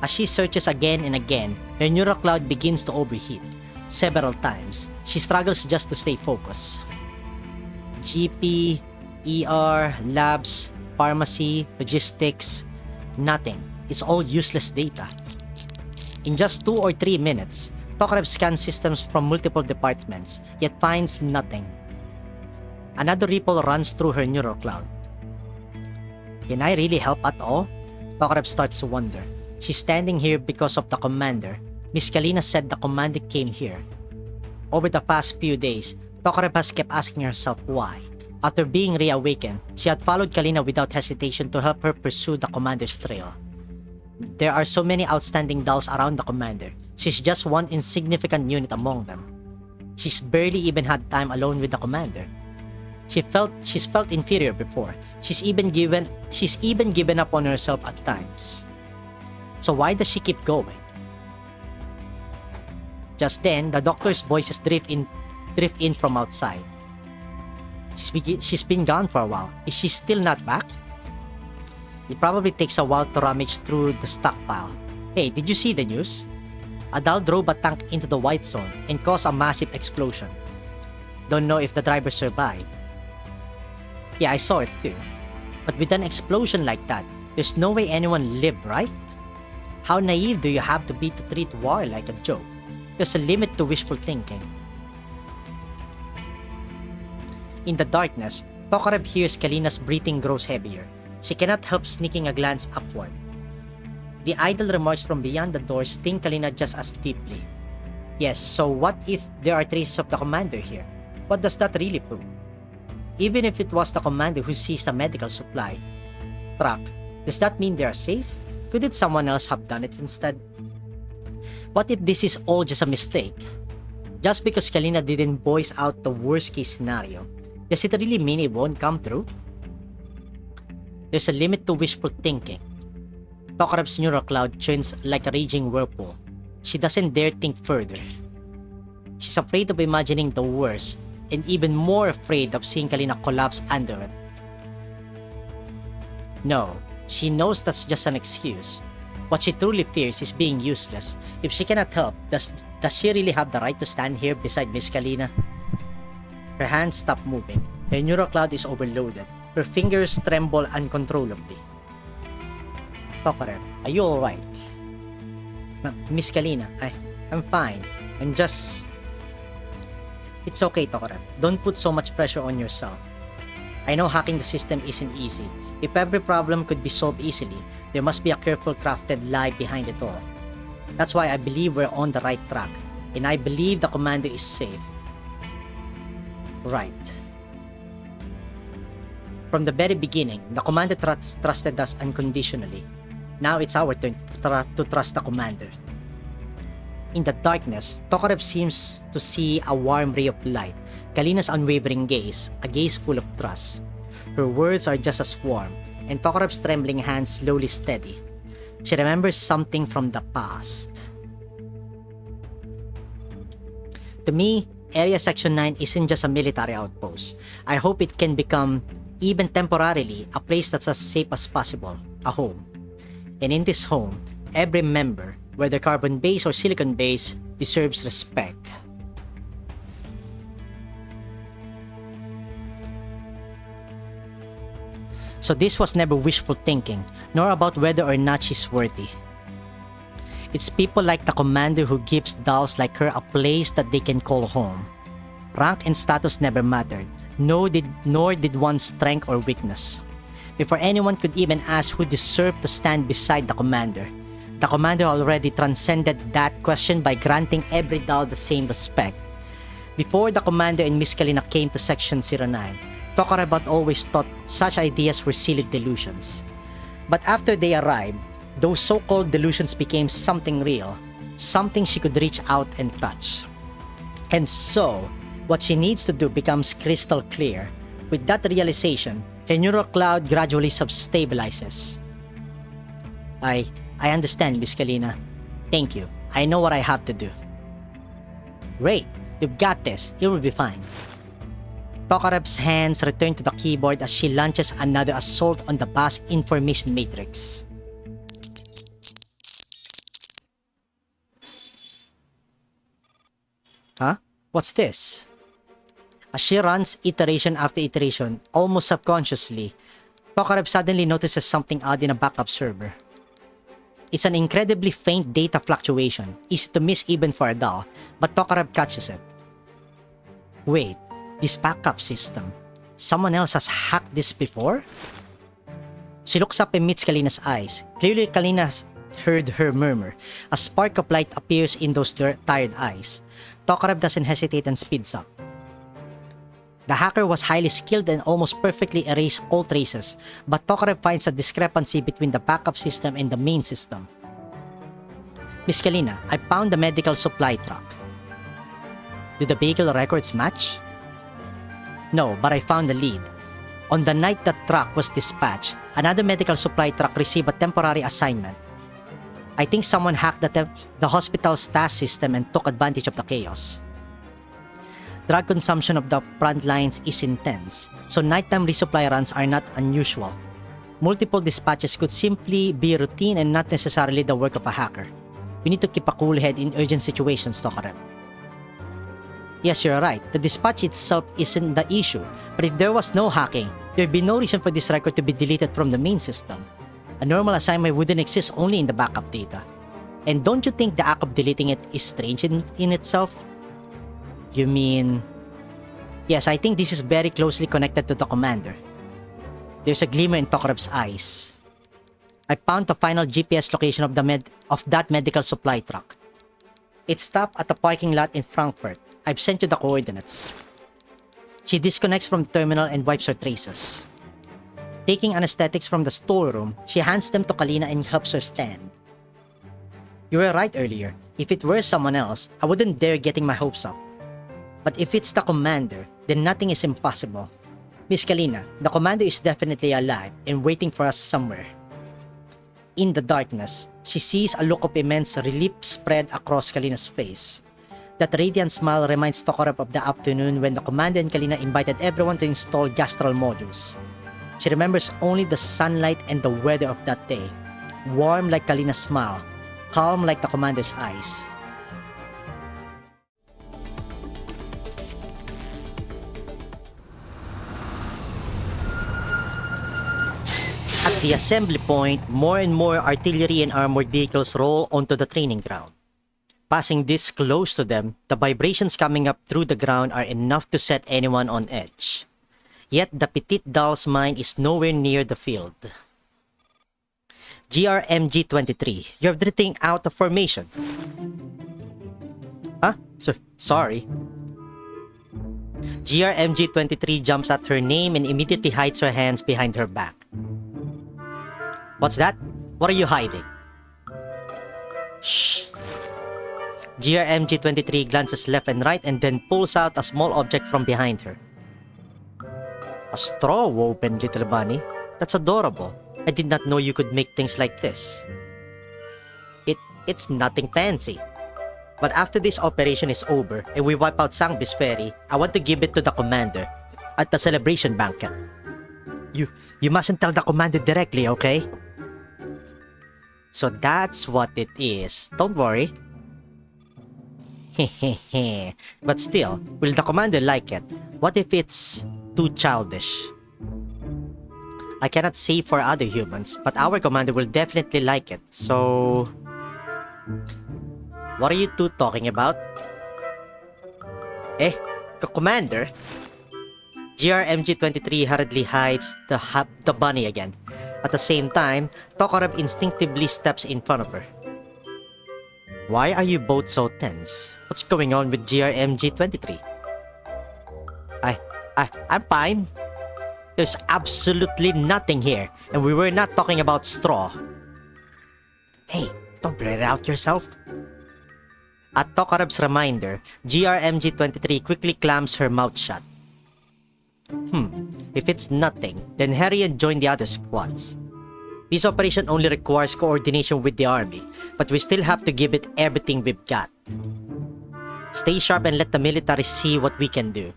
As she searches again and again, her neural cloud begins to overheat. Several times, she struggles just to stay focused. GP, ER, labs, pharmacy, logistics, nothing. It's all useless data. In just 2 or 3 minutes, Tokarev scans systems from multiple departments, yet finds nothing. Another ripple runs through her neural cloud. Can I really help at all? Tokarev starts to wonder. She's standing here because of the commander. Miss Kalina said the commander came here. Over the past few days, Tokarev has kept asking herself why. After being reawakened, she had followed Kalina without hesitation to help her pursue the commander's trail. There are so many outstanding dolls around the commander. She's just one insignificant unit among them. She's barely even had time alone with the commander. She's felt inferior before. She's even given up on herself at times. So why does she keep going? Just then, the doctor's voices drift in from outside. She's been gone for a while. Is she still not back? It probably takes a while to rummage through the stockpile. Hey, did you see the news? A doll drove a tank into the white zone and caused a massive explosion. Don't know if the driver survived. Yeah, I saw it too. But with an explosion like that, there's no way anyone lived, right? How naive do you have to be to treat war like a joke? There's a limit to wishful thinking. In the darkness, Tokarev hears Kalina's breathing grows heavier. She cannot help sneaking a glance upward. The idle remarks from beyond the door sting Kalina just as deeply. Yes, so what if there are traces of the commander here? What does that really prove? Even if it was the commander who seized the medical supply truck, does that mean they are safe? Couldn't someone else have done it instead? What if this is all just a mistake? Just because Kalina didn't voice out the worst case scenario, does it really mean it won't come true? There's a limit to wishful thinking. Tokarev's neural cloud churns like a raging whirlpool. She doesn't dare think further. She's afraid of imagining the worst, and even more afraid of seeing Kalina collapse under it. No, she knows that's just an excuse. What she truly fears is being useless. If she cannot help, does she really have the right to stand here beside Miss Kalina? Her hands stop moving. Her neural cloud is overloaded. Her fingers tremble uncontrollably. Tokarev, are you alright? Miss Kalina, I'm fine. It's okay, Tokarev. Don't put so much pressure on yourself. I know hacking the system isn't easy. If every problem could be solved easily, there must be a careful crafted lie behind it all. That's why I believe we're on the right track, and I believe the commander is safe. Right. From the very beginning, the commander trusted us unconditionally. Now it's our turn to trust the commander. In the darkness, Tokarev seems to see a warm ray of light, Kalina's unwavering gaze, a gaze full of trust. Her words are just as warm, and Tokarev's trembling hands slowly steady. She remembers something from the past. To me, Area Section 9 isn't just a military outpost. I hope it can become, even temporarily, a place that's as safe as possible, a home. And in this home, every member, whether carbon-based or silicon-based, deserves respect. So this was never wishful thinking, nor about whether or not she's worthy. It's people like the commander who gives dolls like her a place that they can call home. Rank and status never mattered, nor did one's strength or weakness. Before anyone could even ask who deserved to stand beside the commander already transcended that question by granting every doll the same respect. Before the commander and Miss Kalina came to Section 09, Tokarev had always thought such ideas were silly delusions. But after they arrived, those so-called delusions became something real, something she could reach out and touch. And so, what she needs to do becomes crystal clear. With that realization, her neural cloud gradually stabilizes. I understand, Miss Kalina. Thank you. I know what I have to do. Great. You've got this. It will be fine. Tokarev's hands return to the keyboard as she launches another assault on the vast information matrix. Huh? What's this? As she runs iteration after iteration, almost subconsciously, Tokarev suddenly notices something odd in a backup server. It's an incredibly faint data fluctuation, easy to miss even for a doll, but Tokarev catches it. Wait, this backup system, someone else has hacked this before? She looks up and meets Kalina's eyes. Clearly Kalina heard her murmur. A spark of light appears in those tired eyes. Tokarev doesn't hesitate and speeds up. The hacker was highly skilled and almost perfectly erased all traces, but Tokarev finds a discrepancy between the backup system and the main system. Miss Kalina, I found the medical supply truck. Do the vehicle records match? No, but I found the lead. On the night that truck was dispatched, another medical supply truck received a temporary assignment. I think someone hacked the hospital's task system and took advantage of the chaos. Drug consumption of the front lines is intense, so nighttime resupply runs are not unusual. Multiple dispatches could simply be routine and not necessarily the work of a hacker. We need to keep a cool head in urgent situations, Tokarev. Yes, you're right. The dispatch itself isn't the issue, but if there was no hacking, there'd be no reason for this record to be deleted from the main system. A normal assignment wouldn't exist only in the backup data. And don't you think the act of deleting it is strange in itself? You mean... Yes, I think this is very closely connected to the commander. There's a glimmer in Tokarev's eyes. I found the final GPS location of that medical supply truck. It stopped at a parking lot in Frankfurt. I've sent you the coordinates. She disconnects from the terminal and wipes her traces. Taking anesthetics from the storeroom, she hands them to Kalina and helps her stand. You were right earlier. If it were someone else, I wouldn't dare getting my hopes up. But if it's the commander, then nothing is impossible. Miss Kalina, the commander is definitely alive and waiting for us somewhere. In the darkness, she sees a look of immense relief spread across Kalina's face. That radiant smile reminds Tokarev of the afternoon when the commander and Kalina invited everyone to install gastral modules. She remembers only the sunlight and the weather of that day. Warm like Kalina's smile, calm like the commander's eyes. At the assembly point, more and more artillery and armored vehicles roll onto the training ground. Passing this close to them, the vibrations coming up through the ground are enough to set anyone on edge. Yet the petite doll's mind is nowhere near the field. GRMG-23, you're drifting out of formation. Huh? Sorry. GRMG-23 jumps at her name and immediately hides her hands behind her back. What's that? What are you hiding? Shh. GRMG-23 glances left and right and then pulls out a small object from behind her. A straw woven little bunny? That's adorable. I did not know you could make things like this. It's nothing fancy. But after this operation is over and we wipe out Sangbis Ferry, I want to give it to the commander at the celebration banquet. You mustn't tell the commander directly, okay? So that's what it is. Don't worry. Hehehe. But still, will the commander like it? What if it's too childish? I cannot say for other humans, but our commander will definitely like it. So... what are you two talking about? The commander? GRMG-23 hurriedly hides the bunny again. At the same time, Tokarev instinctively steps in front of her. Why are you both so tense? What's going on with GRMG-23? I'm fine. There's absolutely nothing here, and we were not talking about straw. Hey, don't blurt out yourself. At Tokarev's reminder, GRMG-23 quickly clams her mouth shut. If it's nothing, then hurry and join the other squads. This operation only requires coordination with the army, but we still have to give it everything we've got. Stay sharp and let the military see what we can do.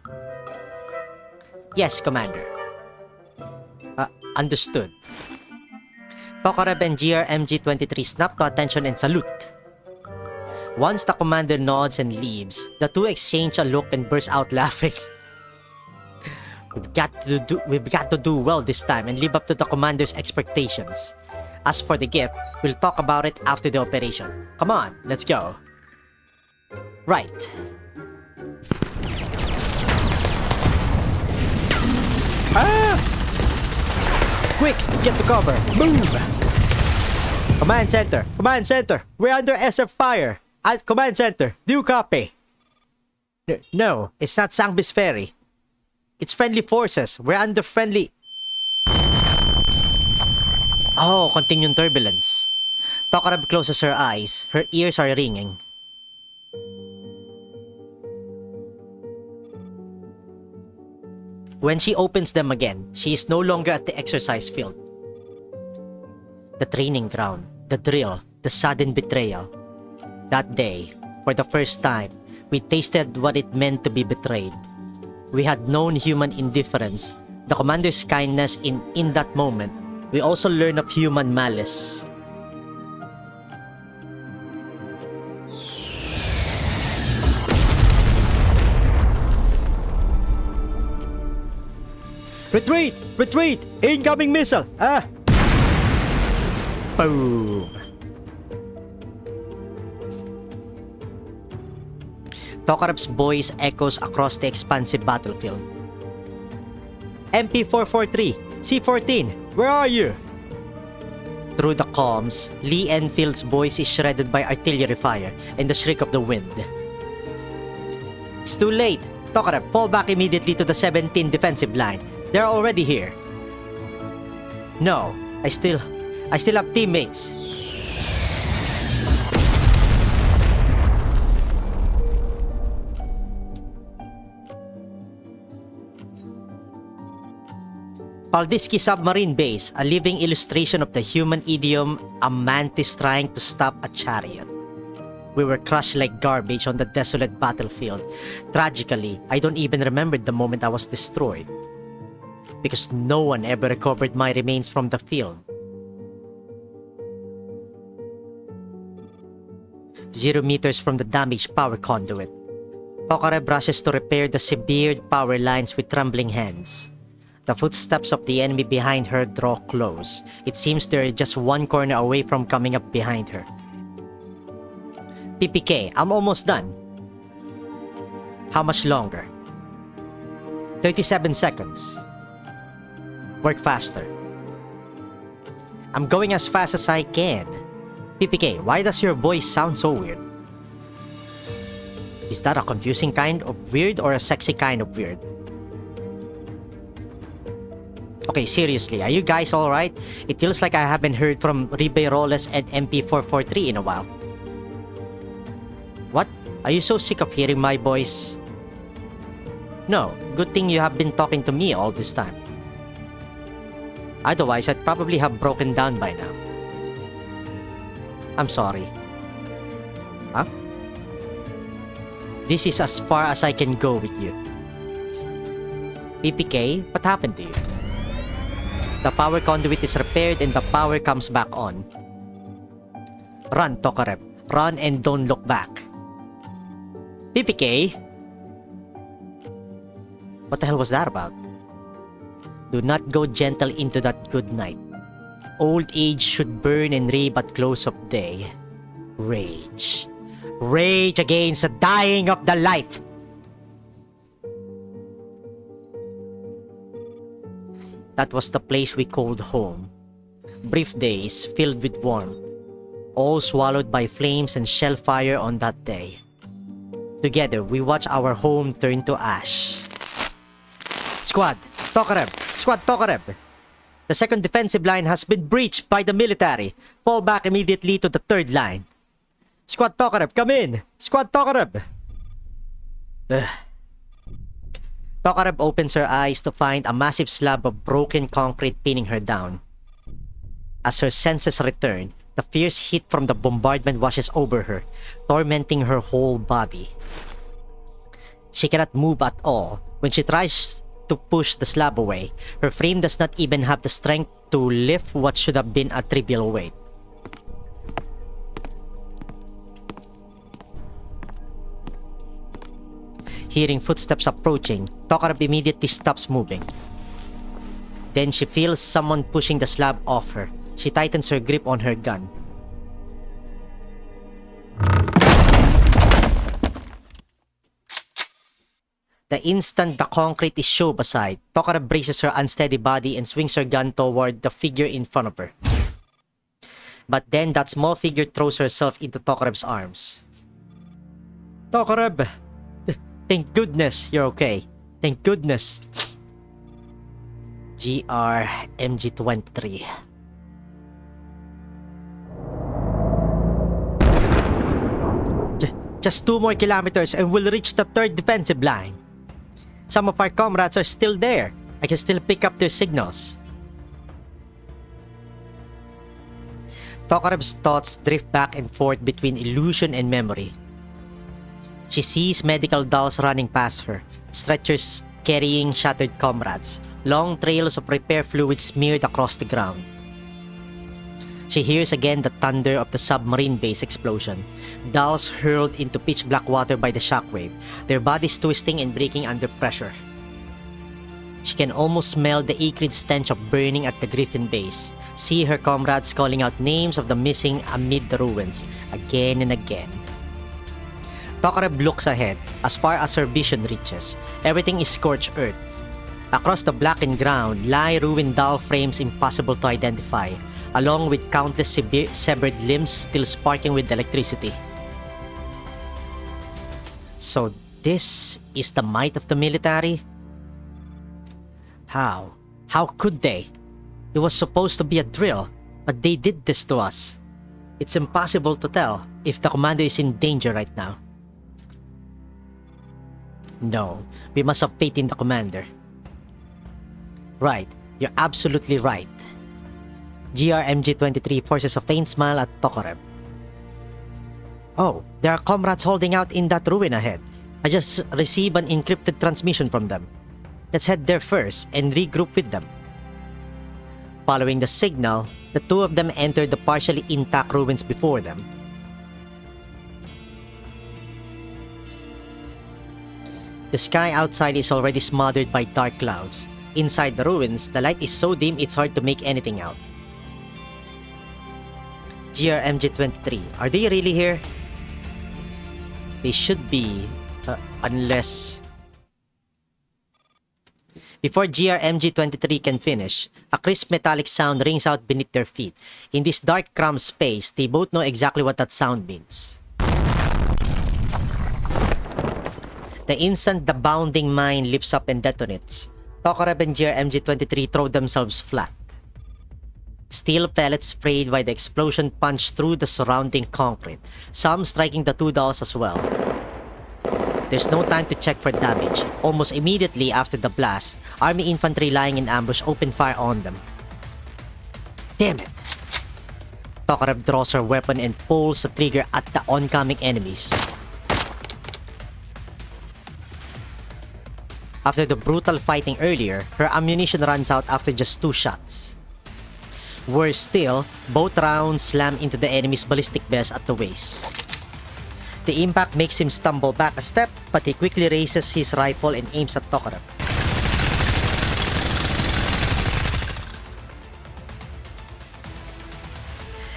Yes, Commander. Understood. Tokarev and GRMG-23 snap to attention and salute. Once the commander nods and leaves, the two exchange a look and burst out laughing. We've got to do well this time and live up to the commander's expectations. As for the gift, we'll talk about it after the operation. Come on, let's go. Right. Quick, get to cover. Move! Command center! Command center! We're under SF fire! At command center, do you copy? No, it's not Sangbis Ferry. It's friendly forces. We're under friendly... Oh, continuing turbulence. Tokarev closes her eyes. Her ears are ringing. When she opens them again, she is no longer at the exercise field. The training ground, the drill, the sudden betrayal. That day, for the first time, we tasted what it meant to be betrayed. We had known human indifference, the commander's kindness in that moment. We also learned of human malice. Retreat! Retreat! Incoming missile! Boom! Tokarev's voice echoes across the expansive battlefield. MP-443, C-14, where are you? Through the comms, Lee Enfield's voice is shredded by artillery fire and the shriek of the wind. It's too late. Tokarev, fall back immediately to the 17 defensive line. They're already here. No, I still have teammates. Paldiski Submarine Base, a living illustration of the human idiom, a mantis trying to stop a chariot. We were crushed like garbage on the desolate battlefield. Tragically, I don't even remember the moment I was destroyed. Because no one ever recovered my remains from the field. 0 meters from the damaged power conduit, Tokarev rushes to repair the severed power lines with trembling hands. The footsteps of the enemy behind her draw close. It seems they're just one corner away from coming up behind her. PPK, I'm almost done. How much longer? 37 seconds. Work faster. I'm going as fast as I can. PPK, why does your voice sound so weird? Is that a confusing kind of weird or a sexy kind of weird? Okay, seriously, are you guys alright? It feels like I haven't heard from Ribeiroles and MP443 in a while. What? Are you so sick of hearing my voice? No, good thing you have been talking to me all this time. Otherwise, I'd probably have broken down by now. I'm sorry. Huh? This is as far as I can go with you. PPK, what happened to you? The power conduit is repaired and the power comes back on. Run, Tokarev. Run and don't look back. PPK? What the hell was that about? Do not go gentle into that good night. Old age should burn and rave at close of day. Rage. Rage against the dying of the light. That was the place we called home. Brief days filled with warmth, all swallowed by flames and shell fire on that day. Together, we watched our home turn to ash. Squad, Tokarev! Squad, Tokarev! The second defensive line has been breached by the military. Fall back immediately to the third line. Squad, Tokarev, come in! Squad, Tokarev! Tokarev opens her eyes to find a massive slab of broken concrete pinning her down. As her senses return, the fierce heat from the bombardment washes over her, tormenting her whole body. She cannot move at all. When she tries to push the slab away. Her frame does not even have the strength to lift what should have been a trivial weight. Hearing footsteps approaching, Tokarev immediately stops moving. Then she feels someone pushing the slab off her. She tightens her grip on her gun. The instant the concrete is shoved aside, Tokarev braces her unsteady body and swings her gun toward the figure in front of her. But then that small figure throws herself into Tokarev's arms. Tokarev! Thank goodness you're okay. Thank goodness. GR-MG-23. Just 2 more kilometers and we'll reach the 3rd defensive line. Some of our comrades are still there. I can still pick up their signals. Tokarev's thoughts drift back and forth between illusion and memory. She sees medical dolls running past her, stretchers carrying shattered comrades, long trails of repair fluid smeared across the ground. She hears again the thunder of the submarine base explosion, dolls hurled into pitch black water by the shockwave, their bodies twisting and breaking under pressure. She can almost smell the acrid stench of burning at the Griffin base, see her comrades calling out names of the missing amid the ruins, again and again. Tokarev looks ahead, as far as her vision reaches. Everything is scorched earth. Across the blackened ground lie ruined doll frames impossible to identify, along with countless severed limbs still sparking with electricity. So this is the might of the military? How? How could they? It was supposed to be a drill, but they did this to us. It's impossible to tell if the commander is in danger right now. No, we must have faith in the commander. Right, you're absolutely right. GR-MG-23 forces a faint smile at Tokarev. Oh, there are comrades holding out in that ruin ahead. I just received an encrypted transmission from them. Let's head there first and regroup with them. Following the signal, the 2 of them enter the partially intact ruins before them. The sky outside is already smothered by dark clouds. Inside the ruins, the light is so dim it's hard to make anything out. GR-MG-23, are they really here? They should be, unless... Before GR-MG-23 can finish, a crisp metallic sound rings out beneath their feet. In this dark cramped space, they both know exactly what that sound means. The instant the bounding mine lifts up and detonates, Tokarev and GR-MG-23 throw themselves flat. Steel pellets sprayed by the explosion punch through the surrounding concrete, some striking the 2 dolls as well. There's no time to check for damage. Almost immediately after the blast, army infantry lying in ambush open fire on them. Damn it! Tokarev draws her weapon and pulls the trigger at the oncoming enemies. After the brutal fighting earlier, her ammunition runs out after just 2 shots. Worse still, both rounds slam into the enemy's ballistic vest at the waist. The impact makes him stumble back a step, but he quickly raises his rifle and aims at Tokarev.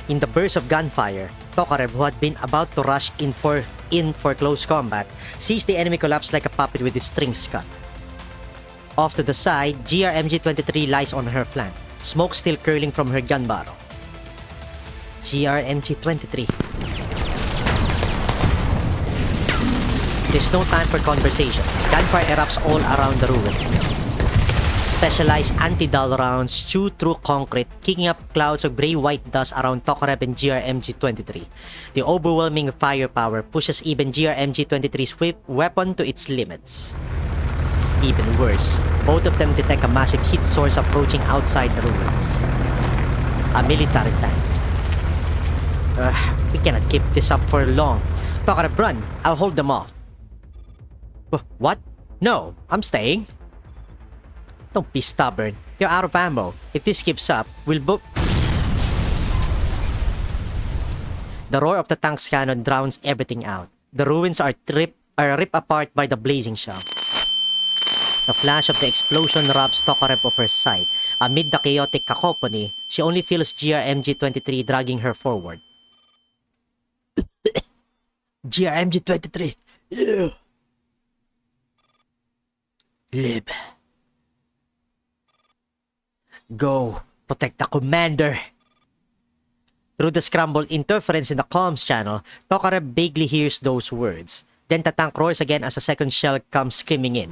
In the burst of gunfire, Tokarev, who had been about to rush in for close combat, sees the enemy collapse like a puppet with its strings cut. Off to the side, GR-MG-23 lies on her flank, smoke still curling from her gun barrel. GR-MG-23. There's no time for conversation. Gunfire erupts all around the ruins. Specialized anti-doll rounds chew through concrete, kicking up clouds of gray-white dust around Tokarev and GR-MG-23. The overwhelming firepower pushes even GR-MG-23's weapon to its limits. Even worse, both of them detect a massive heat source approaching outside the ruins. A military tank. We cannot keep this up for long. Tokarev, run! I'll hold them off. What? No, I'm staying. Don't be stubborn. You're out of ammo. If this keeps up, we'll both... The roar of the tank's cannon drowns everything out. The ruins are ripped apart by the blazing shell. The flash of the explosion robs Tokarev of her sight. Amid the chaotic cacophony, she only feels GRMG-23 dragging her forward. GRMG-23! Yeah. Live. Go. Protect the commander. Through the scrambled interference in the comms channel, Tokarev vaguely hears those words. Then the tank roars again as a second shell comes screaming in.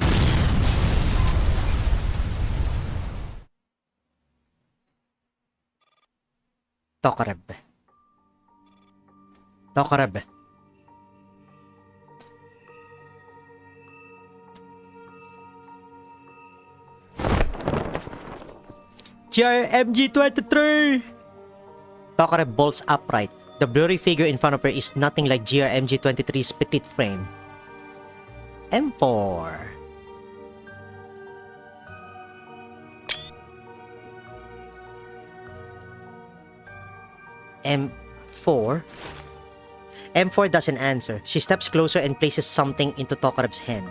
Tokarev. GRMG-23! Tokarev bolts upright. The blurry figure in front of her is nothing like GRMG-23's petite frame. M4. M4? M4 doesn't answer. She steps closer and places something into Tokarev's hand.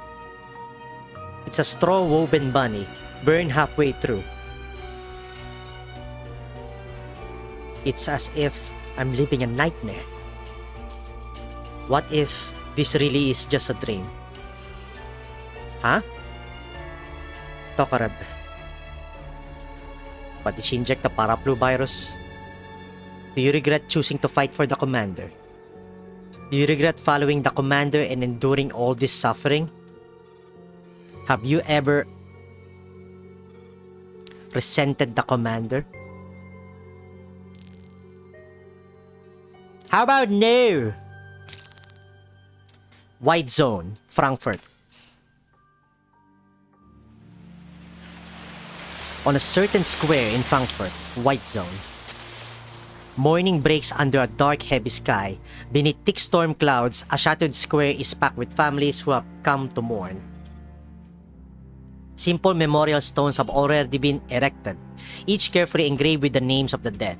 It's a straw-woven bunny, burned halfway through. It's as if I'm living a nightmare. What if this really is just a dream? Huh? Tokarev. But did she inject the paraplu virus? Do you regret choosing to fight for the commander? Do you regret following the commander and enduring all this suffering? Have you ever resented the commander? How about no? White zone, Frankfurt. On a certain square in Frankfurt, white zone. Morning breaks under a dark, heavy sky. Beneath thick storm clouds, a shattered square is packed with families who have come to mourn. Simple memorial stones have already been erected, each carefully engraved with the names of the dead.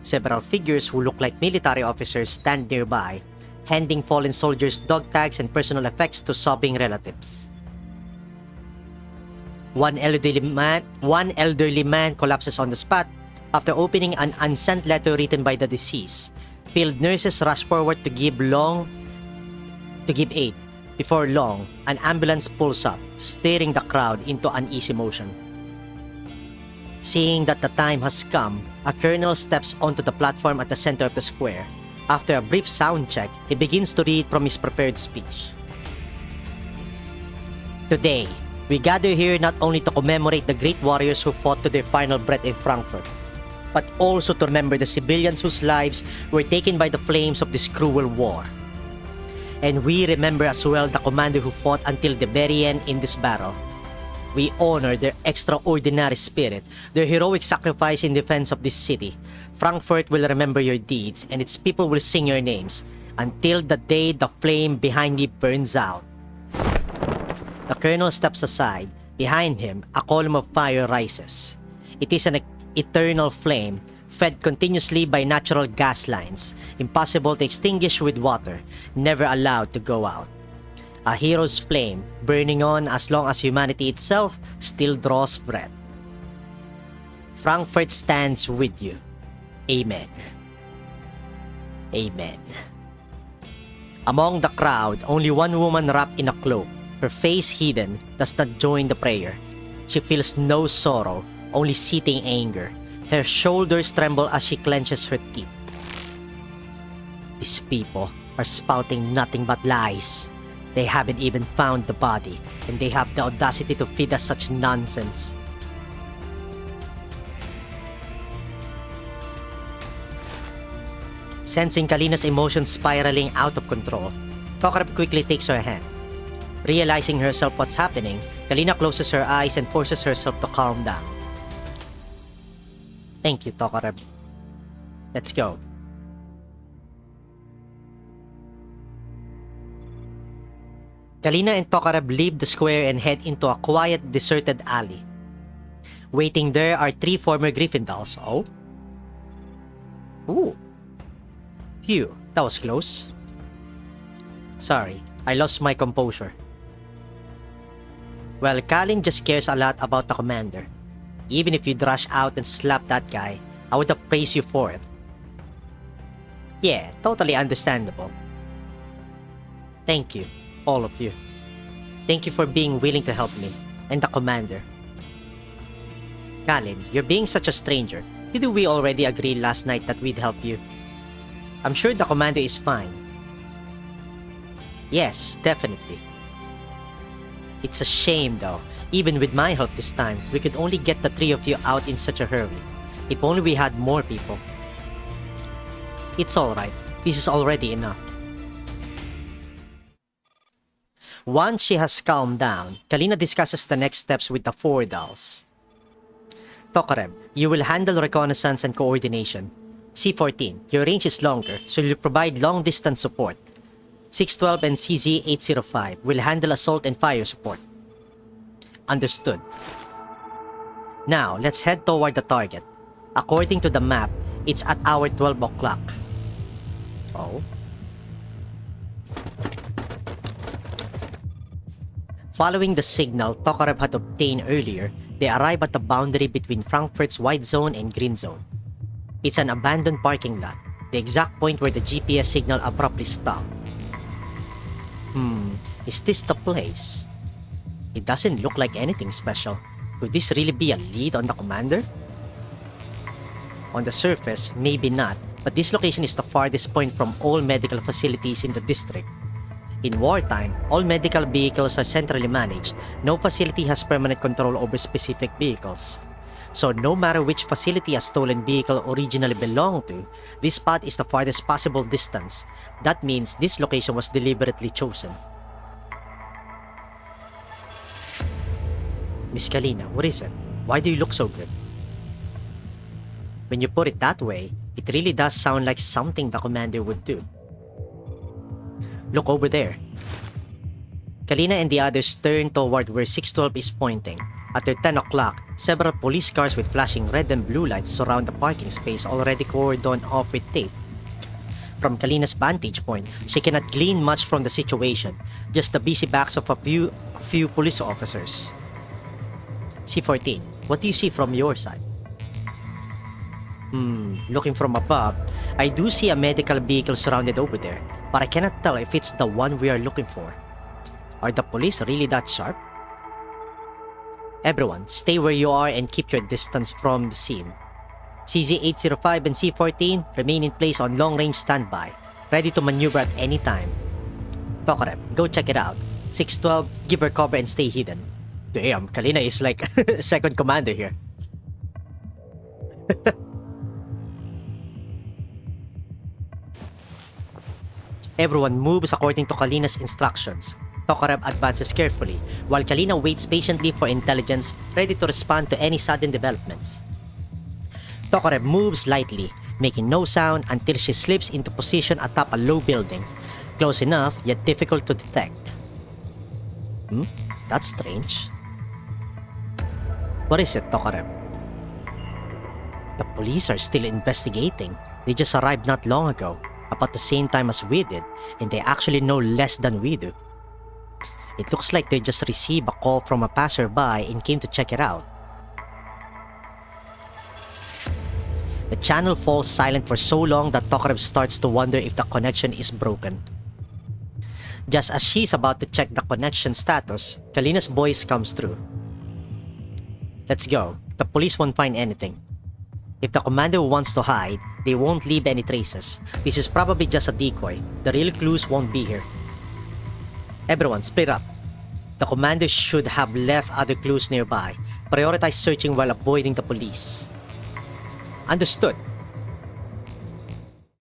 Several figures who look like military officers stand nearby, handing fallen soldiers dog tags and personal effects to sobbing relatives. One elderly man collapses on the spot after opening an unsent letter written by the deceased. Field nurses rush forward to give aid. Before long, an ambulance pulls up, steering the crowd into uneasy motion. Seeing that the time has come, a colonel steps onto the platform at the center of the square. After a brief sound check, he begins to read from his prepared speech. Today, we gather here not only to commemorate the great warriors who fought to their final breath in Frankfurt, but also to remember the civilians whose lives were taken by the flames of this cruel war. And we remember as well the commander who fought until the very end in this battle. We honor their extraordinary spirit, their heroic sacrifice in defense of this city. Frankfurt will remember your deeds, and its people will sing your names until the day the flame behind you burns out. The colonel steps aside. Behind him, a column of fire rises. It is an eternal flame, fed continuously by natural gas lines, impossible to extinguish with water, never allowed to go out. A hero's flame, burning on as long as humanity itself still draws breath. Frankfurt stands with you. Amen. Amen. Among the crowd, only one woman wrapped in a cloak, her face hidden, does not join the prayer. She feels no sorrow, only seething anger. Her shoulders tremble as she clenches her teeth. These people are spouting nothing but lies. They haven't even found the body, and they have the audacity to feed us such nonsense. Sensing Kalina's emotions spiraling out of control, Tokarev quickly takes her hand. Realizing herself what's happening, Kalina closes her eyes and forces herself to calm down. Thank you, Tokarev. Let's go. Kalina and Tokarev leave the square and head into a quiet, deserted alley. Waiting there are 3 former Gryffindors. Oh? Ooh. Phew, that was close. Sorry, I lost my composure. Well, Kalin just cares a lot about the commander. Even if you'd rush out and slap that guy, I would have praised you for it. Yeah, totally understandable. Thank you, all of you. Thank you for being willing to help me, and the commander. Kalin, you're being such a stranger. Didn't we already agree last night that we'd help you? I'm sure the commander is fine. Yes, definitely. It's a shame though. Even with my help this time, we could only get the 3 of you out in such a hurry. If only we had more people. It's alright. This is already enough. Once she has calmed down, Kalina discusses the next steps with the 4 dolls. Tokarev, you will handle reconnaissance and coordination. C14, your range is longer, so you'll provide long-distance support. 612 and CZ805 will handle assault and fire support. Understood. Now, let's head toward the target. According to the map, it's at hour 12 o'clock. Oh? Following the signal Tokarev had obtained earlier, they arrive at the boundary between Frankfurt's white zone and green zone. It's an abandoned parking lot, the exact point where the GPS signal abruptly stopped. Is this the place? It doesn't look like anything special. Could this really be a lead on the commander? On the surface, maybe not, but this location is the farthest point from all medical facilities in the district. In wartime, all medical vehicles are centrally managed. No facility has permanent control over specific vehicles. So no matter which facility a stolen vehicle originally belonged to, this spot is the farthest possible distance. That means this location was deliberately chosen. Miss Kalina, what is it? Why do you look so good? When you put it that way, it really does sound like something the commander would do. Look over there. Kalina and the others turn toward where 612 is pointing. At 10 o'clock, several police cars with flashing red and blue lights surround the parking space already cordoned off with tape. From Kalina's vantage point, she cannot glean much from the situation, just the busy backs of a few police officers. C14, what do you see from your side? Looking from above, I do see a medical vehicle surrounded over there, but I cannot tell if it's the one we are looking for. Are the police really that sharp? Everyone, stay where you are and keep your distance from the scene. CZ805 and C14 remain in place on long-range standby, ready to maneuver at any time. Tokarev, go check it out. 612, give her cover and stay hidden. Damn, Kalina is like second commander here. Everyone moves according to Kalina's instructions. Tokarev advances carefully, while Kalina waits patiently for intelligence, ready to respond to any sudden developments. Tokarev moves lightly, making no sound until she slips into position atop a low building, close enough yet difficult to detect. That's strange. What is it, Tokarev? The police are still investigating. They just arrived not long ago, about the same time as we did, and they actually know less than we do. It looks like they just received a call from a passerby and came to check it out. The channel falls silent for so long that Tokarev starts to wonder if the connection is broken. Just as she's about to check the connection status, Kalina's voice comes through. Let's go. The police won't find anything. If the commander wants to hide, they won't leave any traces. This is probably just a decoy. The real clues won't be here. Everyone, split up. The commander should have left other clues nearby. Prioritize searching while avoiding the police. Understood.